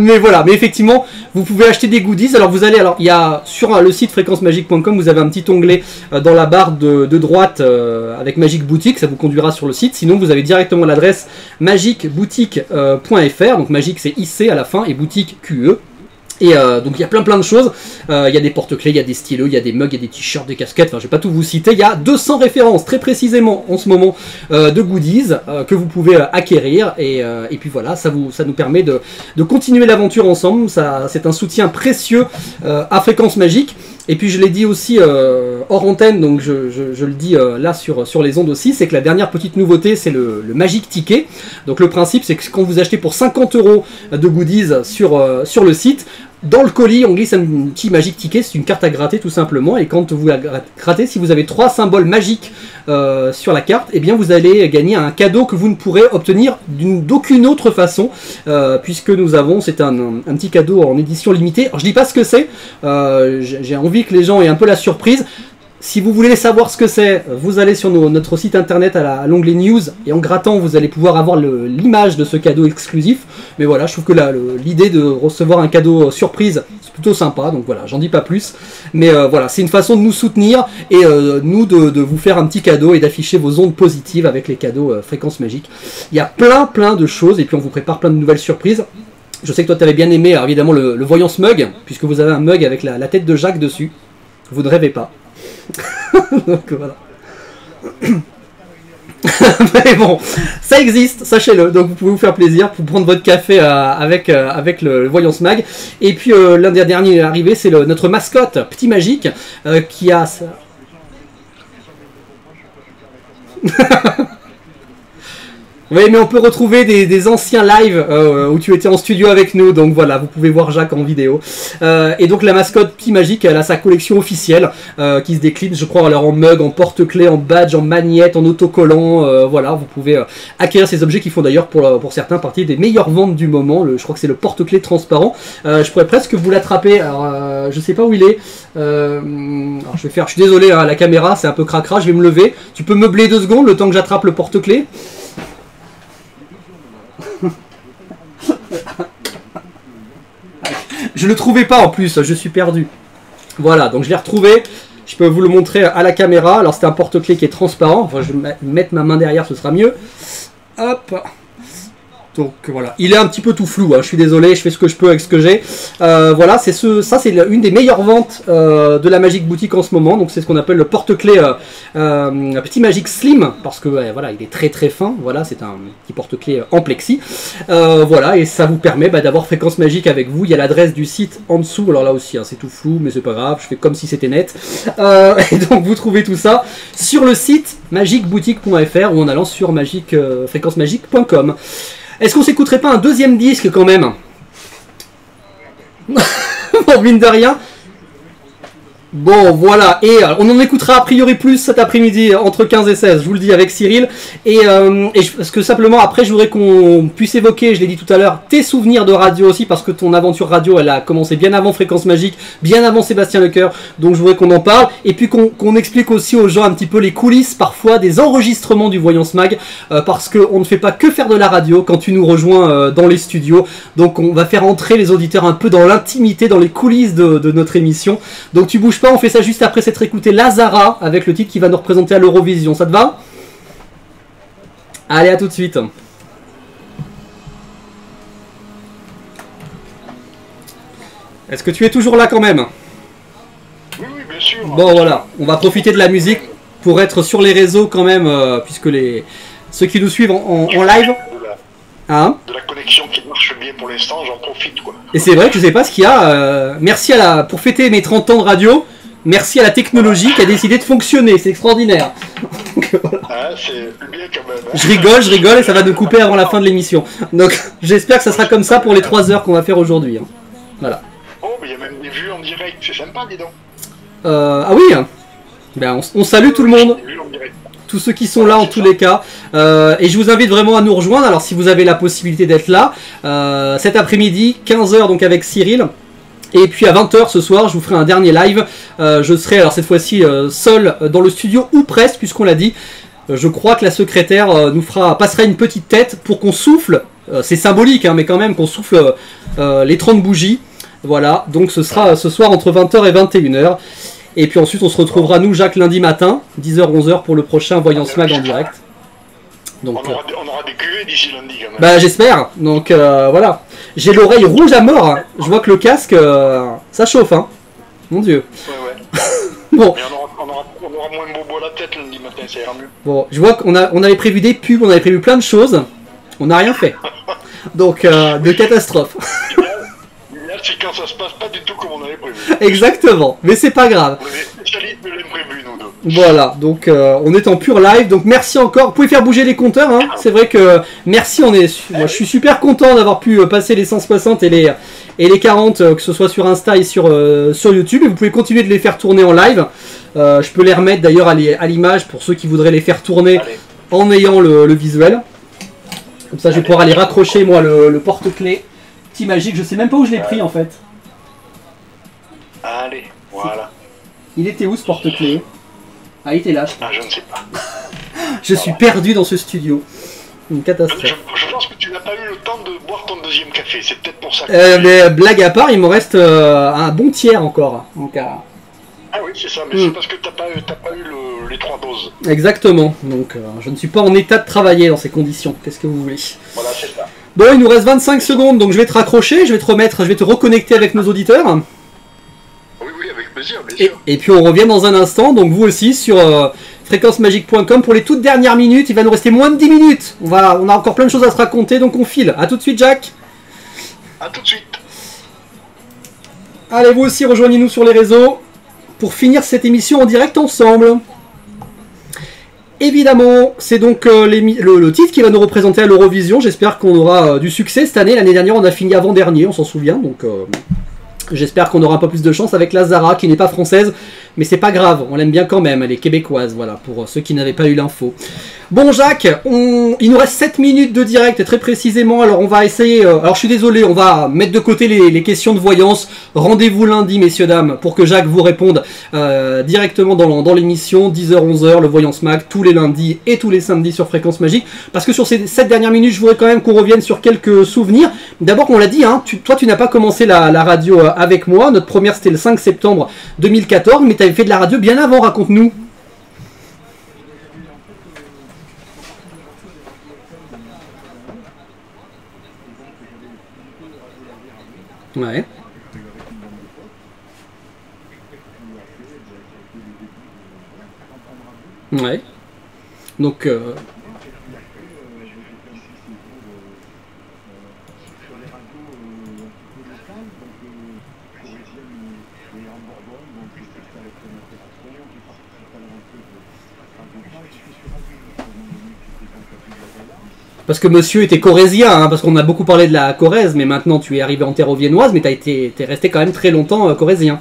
Mais voilà, mais effectivement, vous pouvez acheter des goodies. Alors il y a sur le site fréquencemagique.com, vous avez un petit onglet dans la barre de droite avec Magic Boutique, ça vous conduira sur le site. Sinon, vous avez directement l'adresse magicboutique.fr. Donc Magic c'est IC à la fin et boutique QE. Et donc il y a plein de choses, il y a des porte-clés, il y a des stylos, il y a des mugs, il y a des t-shirts, des casquettes, enfin je vais pas tout vous citer, il y a 200 références très précisément en ce moment de goodies que vous pouvez acquérir, et puis voilà, ça nous permet de continuer l'aventure ensemble, c'est un soutien précieux à Fréquence Magique. Et puis je l'ai dit aussi hors antenne, donc je le dis là sur les ondes aussi, c'est que la dernière petite nouveauté c'est le Magic Ticket. Donc le principe c'est que quand vous achetez pour 50 € de goodies sur le site, dans le colis, on glisse un petit Magic Ticket, c'est une carte à gratter tout simplement, et quand vous la grattez, si vous avez 3 symboles magiques sur la carte, eh bien vous allez gagner un cadeau que vous ne pourrez obtenir d'aucune autre façon, puisque nous avons, c'est un petit cadeau en édition limitée. Alors je dis pas ce que c'est, j'ai envie que les gens aient un peu la surprise. Si vous voulez savoir ce que c'est, vous allez sur notre site internet à l'onglet News, et en grattant, vous allez pouvoir avoir l'image de ce cadeau exclusif. Mais voilà, je trouve que l'idée de recevoir un cadeau surprise, c'est plutôt sympa, donc voilà, j'en dis pas plus. Mais voilà, c'est une façon de nous soutenir, et nous de vous faire un petit cadeau, et d'afficher vos ondes positives avec les cadeaux Fréquence Magique. Il y a plein de choses, et puis on vous prépare plein de nouvelles surprises. Je sais que toi tu avais bien aimé, alors évidemment, le Voyance Mug, puisque vous avez un mug avec la tête de Jacques dessus. Vous ne rêvez pas. Donc voilà. Mais bon, ça existe, sachez-le. Donc vous pouvez vous faire plaisir pour prendre votre café avec le Voyance Mag. Et puis l'un des derniers arrivés, c'est notre mascotte Petit Magique qui a ça. Oui, mais on peut retrouver des anciens lives où tu étais en studio avec nous, donc voilà, vous pouvez voir Jacques en vidéo. Et donc la mascotte Petit Magique, elle a sa collection officielle qui se décline, je crois, alors en mug, en porte-clés, en badge, en magnette, en autocollant, voilà, vous pouvez acquérir ces objets qui font d'ailleurs pour certains partie des meilleures ventes du moment. Je crois que c'est le porte-clés transparent. Je pourrais presque vous l'attraper, alors je sais pas où il est. Alors je suis désolé, hein, la caméra c'est un peu cracra, je vais me lever. Tu peux meubler 2 secondes le temps que j'attrape le porte-clés? Je le trouvais pas en plus, je suis perdu. Voilà, donc je l'ai retrouvé. Je peux vous le montrer à la caméra. Alors c'est un porte-clés qui est transparent. Enfin, je vais mettre ma main derrière, ce sera mieux. Hop. Donc voilà, il est un petit peu tout flou, hein. Je suis désolé, je fais ce que je peux avec ce que j'ai. Voilà, ça c'est une des meilleures ventes de la Magic Boutique en ce moment. Donc c'est ce qu'on appelle le porte-clés Petit Magic Slim, parce que voilà, il est très fin. Voilà, c'est un petit porte-clés en plexi. Voilà, et ça vous permet d'avoir Fréquence Magique avec vous. Il y a l'adresse du site en dessous. Alors là aussi, hein, c'est tout flou, mais c'est pas grave, je fais comme si c'était net. Et donc vous trouvez tout ça sur le site magicboutique.fr ou en allant sur fréquencemagique.com. Est-ce qu'on s'écouterait pas un deuxième disque quand même? Bon, mine de rien. Bon, voilà, et on en écoutera a priori plus cet après-midi entre 15 et 16, je vous le dis, avec Cyril. Parce que simplement, après, je voudrais qu'on puisse évoquer, je l'ai dit tout à l'heure, tes souvenirs de radio aussi, parce que ton aventure radio, elle a commencé bien avant Fréquence Magique, bien avant Sébastien Lecoeur, donc je voudrais qu'on en parle, et puis qu'on explique aussi aux gens un petit peu les coulisses, parfois, des enregistrements du Voyance Mag, parce qu'on ne fait pas que faire de la radio quand tu nous rejoins dans les studios, donc on va faire entrer les auditeurs un peu dans l'intimité, dans les coulisses de notre émission, donc tu bouges pas. On fait ça juste après s'être écouté Lazara avec le titre qui va nous représenter à l'Eurovision. Ça te va? Allez, à tout de suite. Est-ce que tu es toujours là quand même? Oui, oui, bien sûr. Bon, voilà. On va profiter de la musique pour être sur les réseaux quand même, puisque ceux qui nous suivent en live... Hein? De la connexion qui marche bien pour l'instant, j'en profite, quoi. Et c'est vrai que je sais pas ce qu'il y a. Merci pour fêter mes 30 ans de radio. Merci à la technologie qui a décidé de fonctionner, c'est extraordinaire. Donc, voilà. Ah, c'est bien quand même. Hein. Je rigole et ça va nous couper avant la fin de l'émission. Donc j'espère que ça sera comme ça pour les 3 heures qu'on va faire aujourd'hui. Hein. Voilà. Oh, mais il y a même des vues en direct, c'est sympa, dis donc. Ah oui, ben, on salue tout le monde. Des vues en direct. Tous ceux qui sont là en tous les cas. Et je vous invite vraiment à nous rejoindre. Alors si vous avez la possibilité d'être là, cet après-midi, 15h donc avec Cyril. Et puis à 20h ce soir, je vous ferai un dernier live. Je serai alors cette fois-ci seul dans le studio, ou presque, puisqu'on l'a dit. Je crois que la secrétaire passera une petite tête pour qu'on souffle. C'est symbolique, hein, mais quand même qu'on souffle les 30 bougies. Voilà, donc ce sera ce soir entre 20h et 21h. Et puis ensuite on se retrouvera nous, Jacques, lundi matin, 10h-11h pour le prochain Voyance Mag en direct. Donc, on aura des cuvées d'ici lundi quand même. Bah j'espère, donc voilà. J'ai l'oreille rouge à mort, hein. Je vois que le casque, ça chauffe, hein. Mon Dieu. Ouais. Bon. Mais on aura moins bobo à la tête lundi matin, ça ira mieux. Bon, je vois qu'on avait prévu des pubs, on avait prévu plein de choses. On n'a rien fait. Donc, de catastrophe. L'idéal, c'est quand ça se passe pas du tout comme on avait prévu. Exactement, mais c'est pas grave. On est spécialistes de l'imprévu, nous deux. Voilà, donc on est en pur live, donc merci encore. Vous pouvez faire bouger les compteurs, hein. C'est vrai que merci, moi je suis super content d'avoir pu passer les 160 et les 40, que ce soit sur Insta et sur YouTube, et vous pouvez continuer de les faire tourner en live. Je peux les remettre d'ailleurs à l'image pour ceux qui voudraient les faire tourner en ayant le visuel. Comme ça je vais pouvoir aller raccrocher moi le porte-clés. Petit magique, je sais même pas où je l'ai pris en fait. Allez, voilà. Il était où ce porte-clés? Ah, il était là. Ah, je ne sais pas. Je suis perdu dans ce studio. Une catastrophe. Je pense que tu n'as pas eu le temps de boire ton deuxième café, c'est peut-être pour ça. Mais blague à part, il me reste un bon tiers encore. Donc, ah oui, c'est ça, mais c'est parce que t'as pas eu les 3 doses. Exactement. Donc, je ne suis pas en état de travailler dans ces conditions. Qu'est-ce que vous voulez? Voilà, c'est ça. Bon, il nous reste 25 secondes, donc je vais te raccrocher, je vais te reconnecter avec nos auditeurs. Oui, avec plaisir, bien sûr. Et puis on revient dans un instant, donc vous aussi sur fréquencemagique.com pour les toutes dernières minutes. Il va nous rester moins de 10 minutes. On a encore plein de choses à se raconter, donc on file. A tout de suite, Jacques. A tout de suite. Allez, vous aussi, rejoignez-nous sur les réseaux pour finir cette émission en direct ensemble. Évidemment, c'est donc le titre qui va nous représenter à l'Eurovision. J'espère qu'on aura du succès cette année. L'année dernière, on a fini avant-dernier, on s'en souvient. Donc, j'espère qu'on aura un peu plus de chance avec Lazara, qui n'est pas française. Mais c'est pas grave, on l'aime bien quand même. Elle est québécoise, voilà, pour ceux qui n'avaient pas eu l'info. Bon, Jacques, il nous reste 7 minutes de direct, très précisément. Alors, on va essayer... alors, je suis désolé, on va mettre de côté les questions de voyance. Rendez-vous lundi, messieurs, dames, pour que Jacques vous réponde directement dans l'émission. 10h-11h, le Voyance Mag, tous les lundis et tous les samedis sur Fréquence Magique. Parce que sur ces 7 dernières minutes, je voudrais quand même qu'on revienne sur quelques souvenirs. D'abord, on l'a dit, hein, toi, tu n'as pas commencé la radio avec moi. Notre première, c'était le 5 septembre 2014, mais tu avais fait de la radio bien avant, raconte-nous. Ouais. Ouais. Donc parce que monsieur était corrézien, hein, parce qu'on a beaucoup parlé de la Corrèze, mais maintenant tu es arrivé en terre viennoise, mais t'es resté quand même très longtemps corrézien.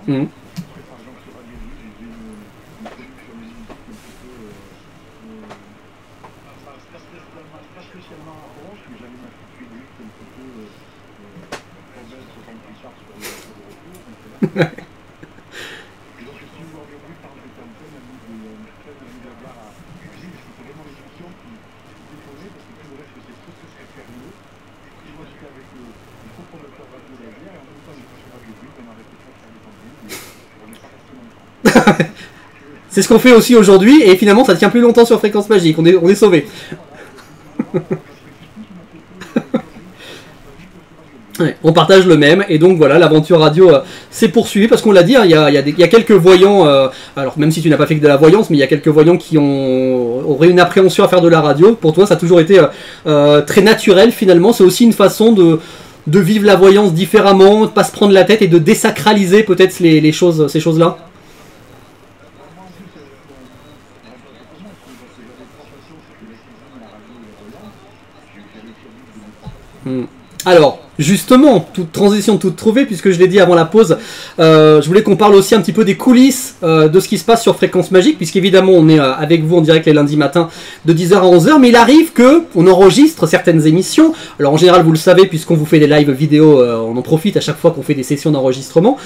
Mmh. C'est ce qu'on fait aussi aujourd'hui, et finalement ça tient plus longtemps sur Fréquence Magique, on est sauvés. Ouais, on partage le même, et donc voilà, l'aventure radio s'est poursuivie, parce qu'on l'a dit, hein, il y a quelques voyants, alors même si tu n'as pas fait que de la voyance, mais il y a quelques voyants qui auraient une appréhension à faire de la radio. Pour toi ça a toujours été très naturel finalement, c'est aussi une façon de vivre la voyance différemment, de pas se prendre la tête et de désacraliser peut-être ces choses-là. Alors, justement, toute transition toute trouvée, puisque je l'ai dit avant la pause, je voulais qu'on parle aussi un petit peu des coulisses de ce qui se passe sur Fréquence Magique, puisqu'évidemment on est avec vous en direct les lundis matins de 10h à 11h, mais il arrive qu'on enregistre certaines émissions. Alors en général vous le savez, puisqu'on vous fait des lives vidéo, on en profite à chaque fois qu'on fait des sessions d'enregistrement.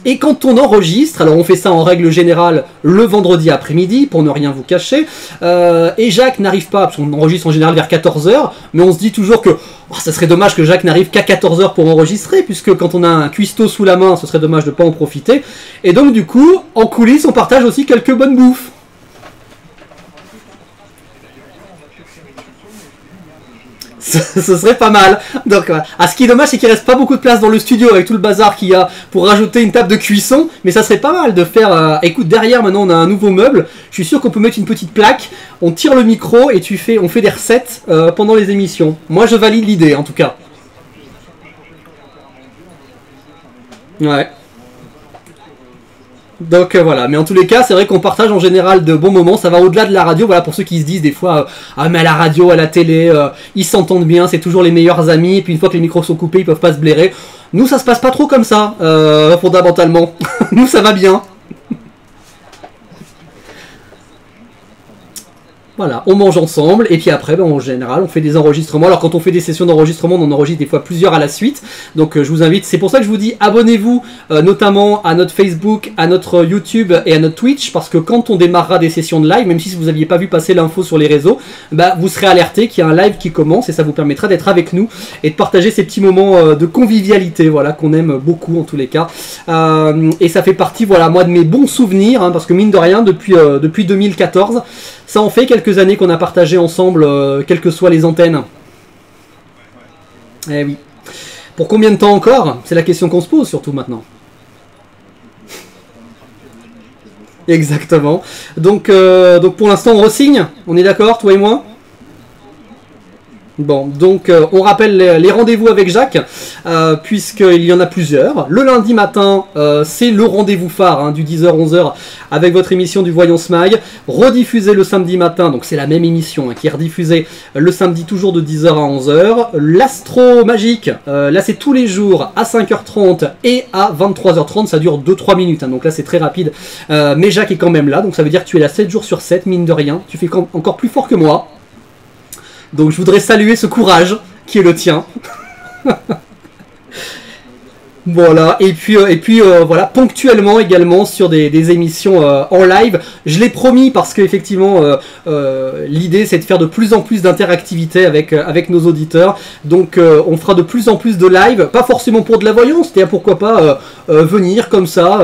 Et quand on enregistre, alors on fait ça en règle générale le vendredi après-midi, pour ne rien vous cacher, et Jacques n'arrive pas, parce qu'on enregistre en général vers 14h, mais on se dit toujours que ça serait dommage que Jacques n'arrive qu'à 14h pour enregistrer, puisque quand on a un cuistot sous la main, ce serait dommage de ne pas en profiter. Et donc du coup, en coulisses, on partage aussi quelques bonnes bouffes. Ce serait pas mal. Donc, ce qui est dommage, c'est qu'il reste pas beaucoup de place dans le studio avec tout le bazar qu'il y a pour rajouter une table de cuisson. Mais ça serait pas mal de faire. Écoute, derrière maintenant on a un nouveau meuble. Je suis sûr qu'on peut mettre une petite plaque. On tire le micro et on fait des recettes pendant les émissions. Moi, je valide l'idée en tout cas. Ouais. Donc voilà, mais en tous les cas, c'est vrai qu'on partage en général de bons moments, ça va au-delà de la radio, voilà, pour ceux qui se disent des fois, ah mais à la radio, à la télé, ils s'entendent bien, c'est toujours les meilleurs amis, et puis une fois que les micros sont coupés, ils peuvent pas se blairer. Nous, ça se passe pas trop comme ça, fondamentalement. Nous, ça va bien. Voilà, on mange ensemble, et puis après, en général, on fait des enregistrements. Alors quand on fait des sessions d'enregistrement, on en enregistre des fois plusieurs à la suite. Donc je vous invite, c'est pour ça que je vous dis, abonnez-vous notamment à notre Facebook, à notre YouTube et à notre Twitch, parce que quand on démarrera des sessions de live, même si vous n'aviez pas vu passer l'info sur les réseaux, vous serez alerté qu'il y a un live qui commence, et ça vous permettra d'être avec nous, et de partager ces petits moments de convivialité, voilà, qu'on aime beaucoup en tous les cas. Et ça fait partie, voilà, moi de mes bons souvenirs, hein, parce que mine de rien, depuis 2014, ça en fait quelques années qu'on a partagé ensemble, quelles que soient les antennes. Eh oui. Pour combien de temps encore? C'est la question qu'on se pose, surtout maintenant. Exactement. Donc pour l'instant, on re-signe. On est d'accord, toi et moi? Bon, donc on rappelle les rendez-vous avec Jacques, puisqu'il y en a plusieurs. Le lundi matin, c'est le rendez-vous phare, hein, du 10h-11h, avec votre émission du Voyance Mag. Rediffusé le samedi matin, donc c'est la même émission, hein, qui est rediffusée le samedi toujours de 10h à 11h. L'Astro Magique, là c'est tous les jours à 5h30 et à 23h30, ça dure 2-3 minutes, hein, donc là c'est très rapide. Mais Jacques est quand même là, donc ça veut dire que tu es là 7 jours sur 7, mine de rien. Tu fais encore plus fort que moi. Donc je voudrais saluer ce courage qui est le tien. Voilà, et puis voilà, ponctuellement également sur des émissions en live. Je l'ai promis parce qu'effectivement, l'idée c'est de faire de plus en plus d'interactivité avec nos auditeurs. Donc on fera de plus en plus de live, pas forcément pour de la voyance, c'est-à-dire pourquoi pas venir comme ça,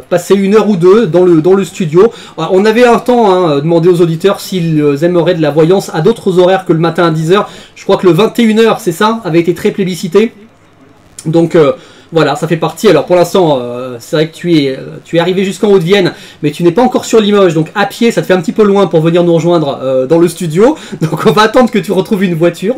passer 1 heure ou 2 dans le studio. On avait un temps, hein, demandé aux auditeurs s'ils aimeraient de la voyance à d'autres horaires que le matin à 10h. Je crois que le 21h, c'est ça, avait été très plébiscité. Donc voilà, ça fait partie. Alors pour l'instant, c'est vrai que tu es arrivé jusqu'en Haute-Vienne, mais tu n'es pas encore sur Limoges, donc à pied ça te fait un petit peu loin pour venir nous rejoindre dans le studio. Donc on va attendre que tu retrouves une voiture.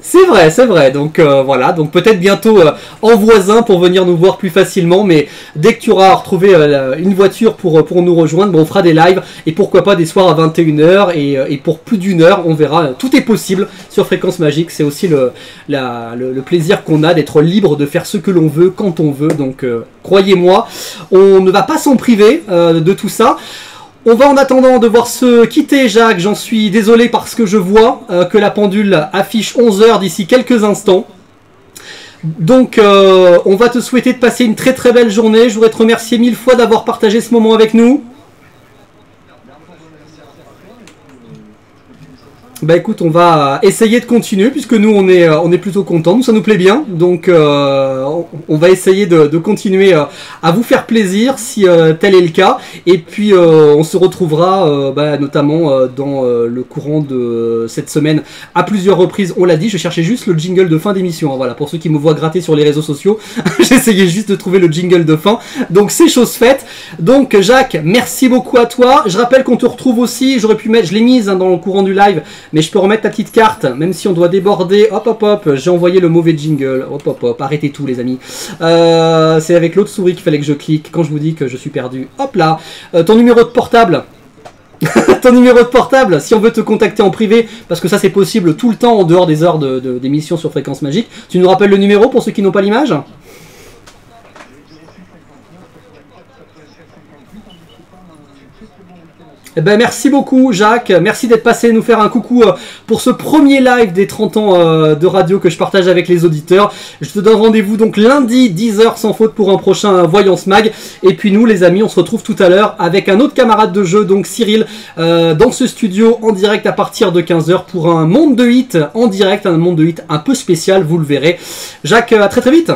C'est vrai, c'est vrai. Donc voilà, donc peut-être bientôt en voisin pour venir nous voir plus facilement. Mais dès que tu auras retrouvé une voiture pour nous rejoindre, bon, on fera des lives et pourquoi pas des soirs à 21h et pour plus d'1 heure, on verra. Tout est possible sur Fréquence Magique. C'est aussi le plaisir qu'on a d'être libre de faire ce que l'on veut quand on veut. Donc croyez-moi, on ne va pas s'en priver de tout ça. On va en attendant devoir se quitter, Jacques, j'en suis désolé parce que je vois que la pendule affiche 11h d'ici quelques instants. Donc on va te souhaiter de passer une très très belle journée. Je voudrais te remercier 1000 fois d'avoir partagé ce moment avec nous. Bah écoute, on va essayer de continuer puisque nous on est plutôt contents, nous ça nous plaît bien, donc on va essayer de continuer à vous faire plaisir si tel est le cas, et puis on se retrouvera notamment dans le courant de cette semaine à plusieurs reprises, on l'a dit, je cherchais juste le jingle de fin d'émission, hein, voilà, pour ceux qui me voient gratter sur les réseaux sociaux, j'essayais juste de trouver le jingle de fin, donc c'est chose faite. Donc Jacques, merci beaucoup à toi, je rappelle qu'on te retrouve aussi, j'aurais pu mettre, je l'ai mise hein, dans le courant du live, mais je peux remettre ta petite carte, même si on doit déborder. Hop hop hop, j'ai envoyé le mauvais jingle. Hop hop hop, arrêtez tout les amis. C'est avec l'autre souris qu'il fallait que je clique quand je vous dis que je suis perdu. Hop là, ton numéro de portable. Ton numéro de portable, si on veut te contacter en privé, parce que ça c'est possible tout le temps en dehors des heures d'émission sur Fréquence Magique. Tu nous rappelles le numéro pour ceux qui n'ont pas l'image ? Eh ben, merci beaucoup Jacques, merci d'être passé nous faire un coucou pour ce premier live des 30 ans de radio que je partage avec les auditeurs. Je te donne rendez-vous donc lundi 10h sans faute pour un prochain Voyance Mag. Et puis nous les amis, on se retrouve tout à l'heure avec un autre camarade de jeu, donc Cyril, dans ce studio en direct à partir de 15h pour un monde de hits en direct, un monde de hits un peu spécial, vous le verrez. Jacques, à très très vite.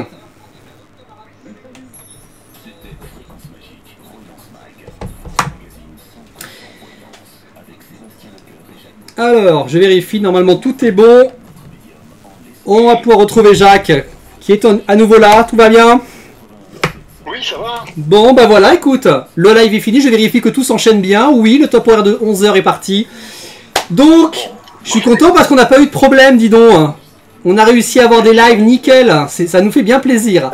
Alors, je vérifie, normalement tout est bon. On va pouvoir retrouver Jacques, qui est à nouveau là, tout va bien? Oui, ça va. Bon, bah voilà, écoute, le live est fini, je vérifie que tout s'enchaîne bien. Oui, le top horaire de 11h est parti. Donc, je suis content parce qu'on n'a pas eu de problème, dis donc. On a réussi à avoir des lives nickel, ça nous fait bien plaisir.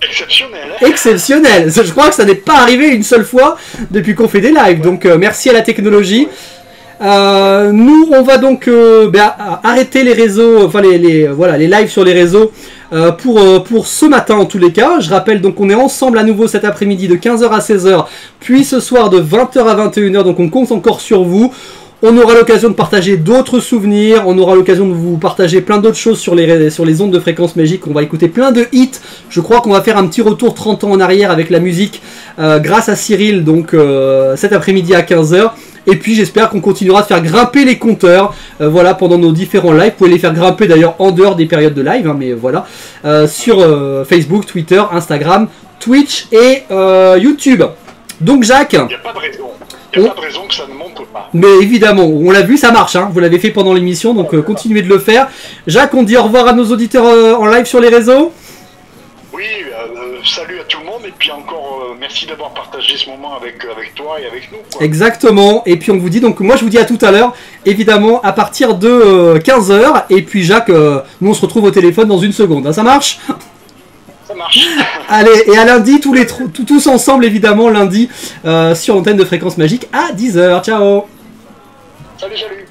Exceptionnel. Exceptionnel, je crois que ça n'est pas arrivé une seule fois depuis qu'on fait des lives, donc merci à la technologie. Nous on va donc arrêter les réseaux, enfin les lives sur les réseaux pour ce matin en tous les cas. Je rappelle donc qu'on est ensemble à nouveau cet après-midi de 15h à 16h, puis ce soir de 20h à 21h, donc on compte encore sur vous. On aura l'occasion de partager d'autres souvenirs, on aura l'occasion de vous partager plein d'autres choses sur les ondes de Fréquence Magique. On va écouter plein de hits. Je crois qu'on va faire un petit retour 30 ans en arrière avec la musique grâce à Cyril, donc cet après-midi à 15h. Et puis j'espère qu'on continuera de faire grimper les compteurs voilà, pendant nos différents lives. Vous pouvez les faire grimper d'ailleurs en dehors des périodes de live, hein, mais voilà, sur Facebook, Twitter, Instagram, Twitch et YouTube. Donc Jacques, il n'y a pas de raison. Il n'y a pas de raison que ça ne monte pas. Mais évidemment, on l'a vu, ça marche, hein. Vous l'avez fait pendant l'émission, donc continuez de le faire. Jacques, on dit au revoir à nos auditeurs en live sur les réseaux. Oui, salut à tout le monde, et puis encore merci d'avoir partagé ce moment avec toi et avec nous, quoi. Exactement, et puis on vous dit, donc moi je vous dis à tout à l'heure, évidemment à partir de 15h, et puis Jacques, nous on se retrouve au téléphone dans une seconde, hein, ça marche? Ça marche. Allez, et à lundi, tous ensemble évidemment, lundi, sur l'antenne de Fréquence Magique à 10h, ciao. Salut, salut.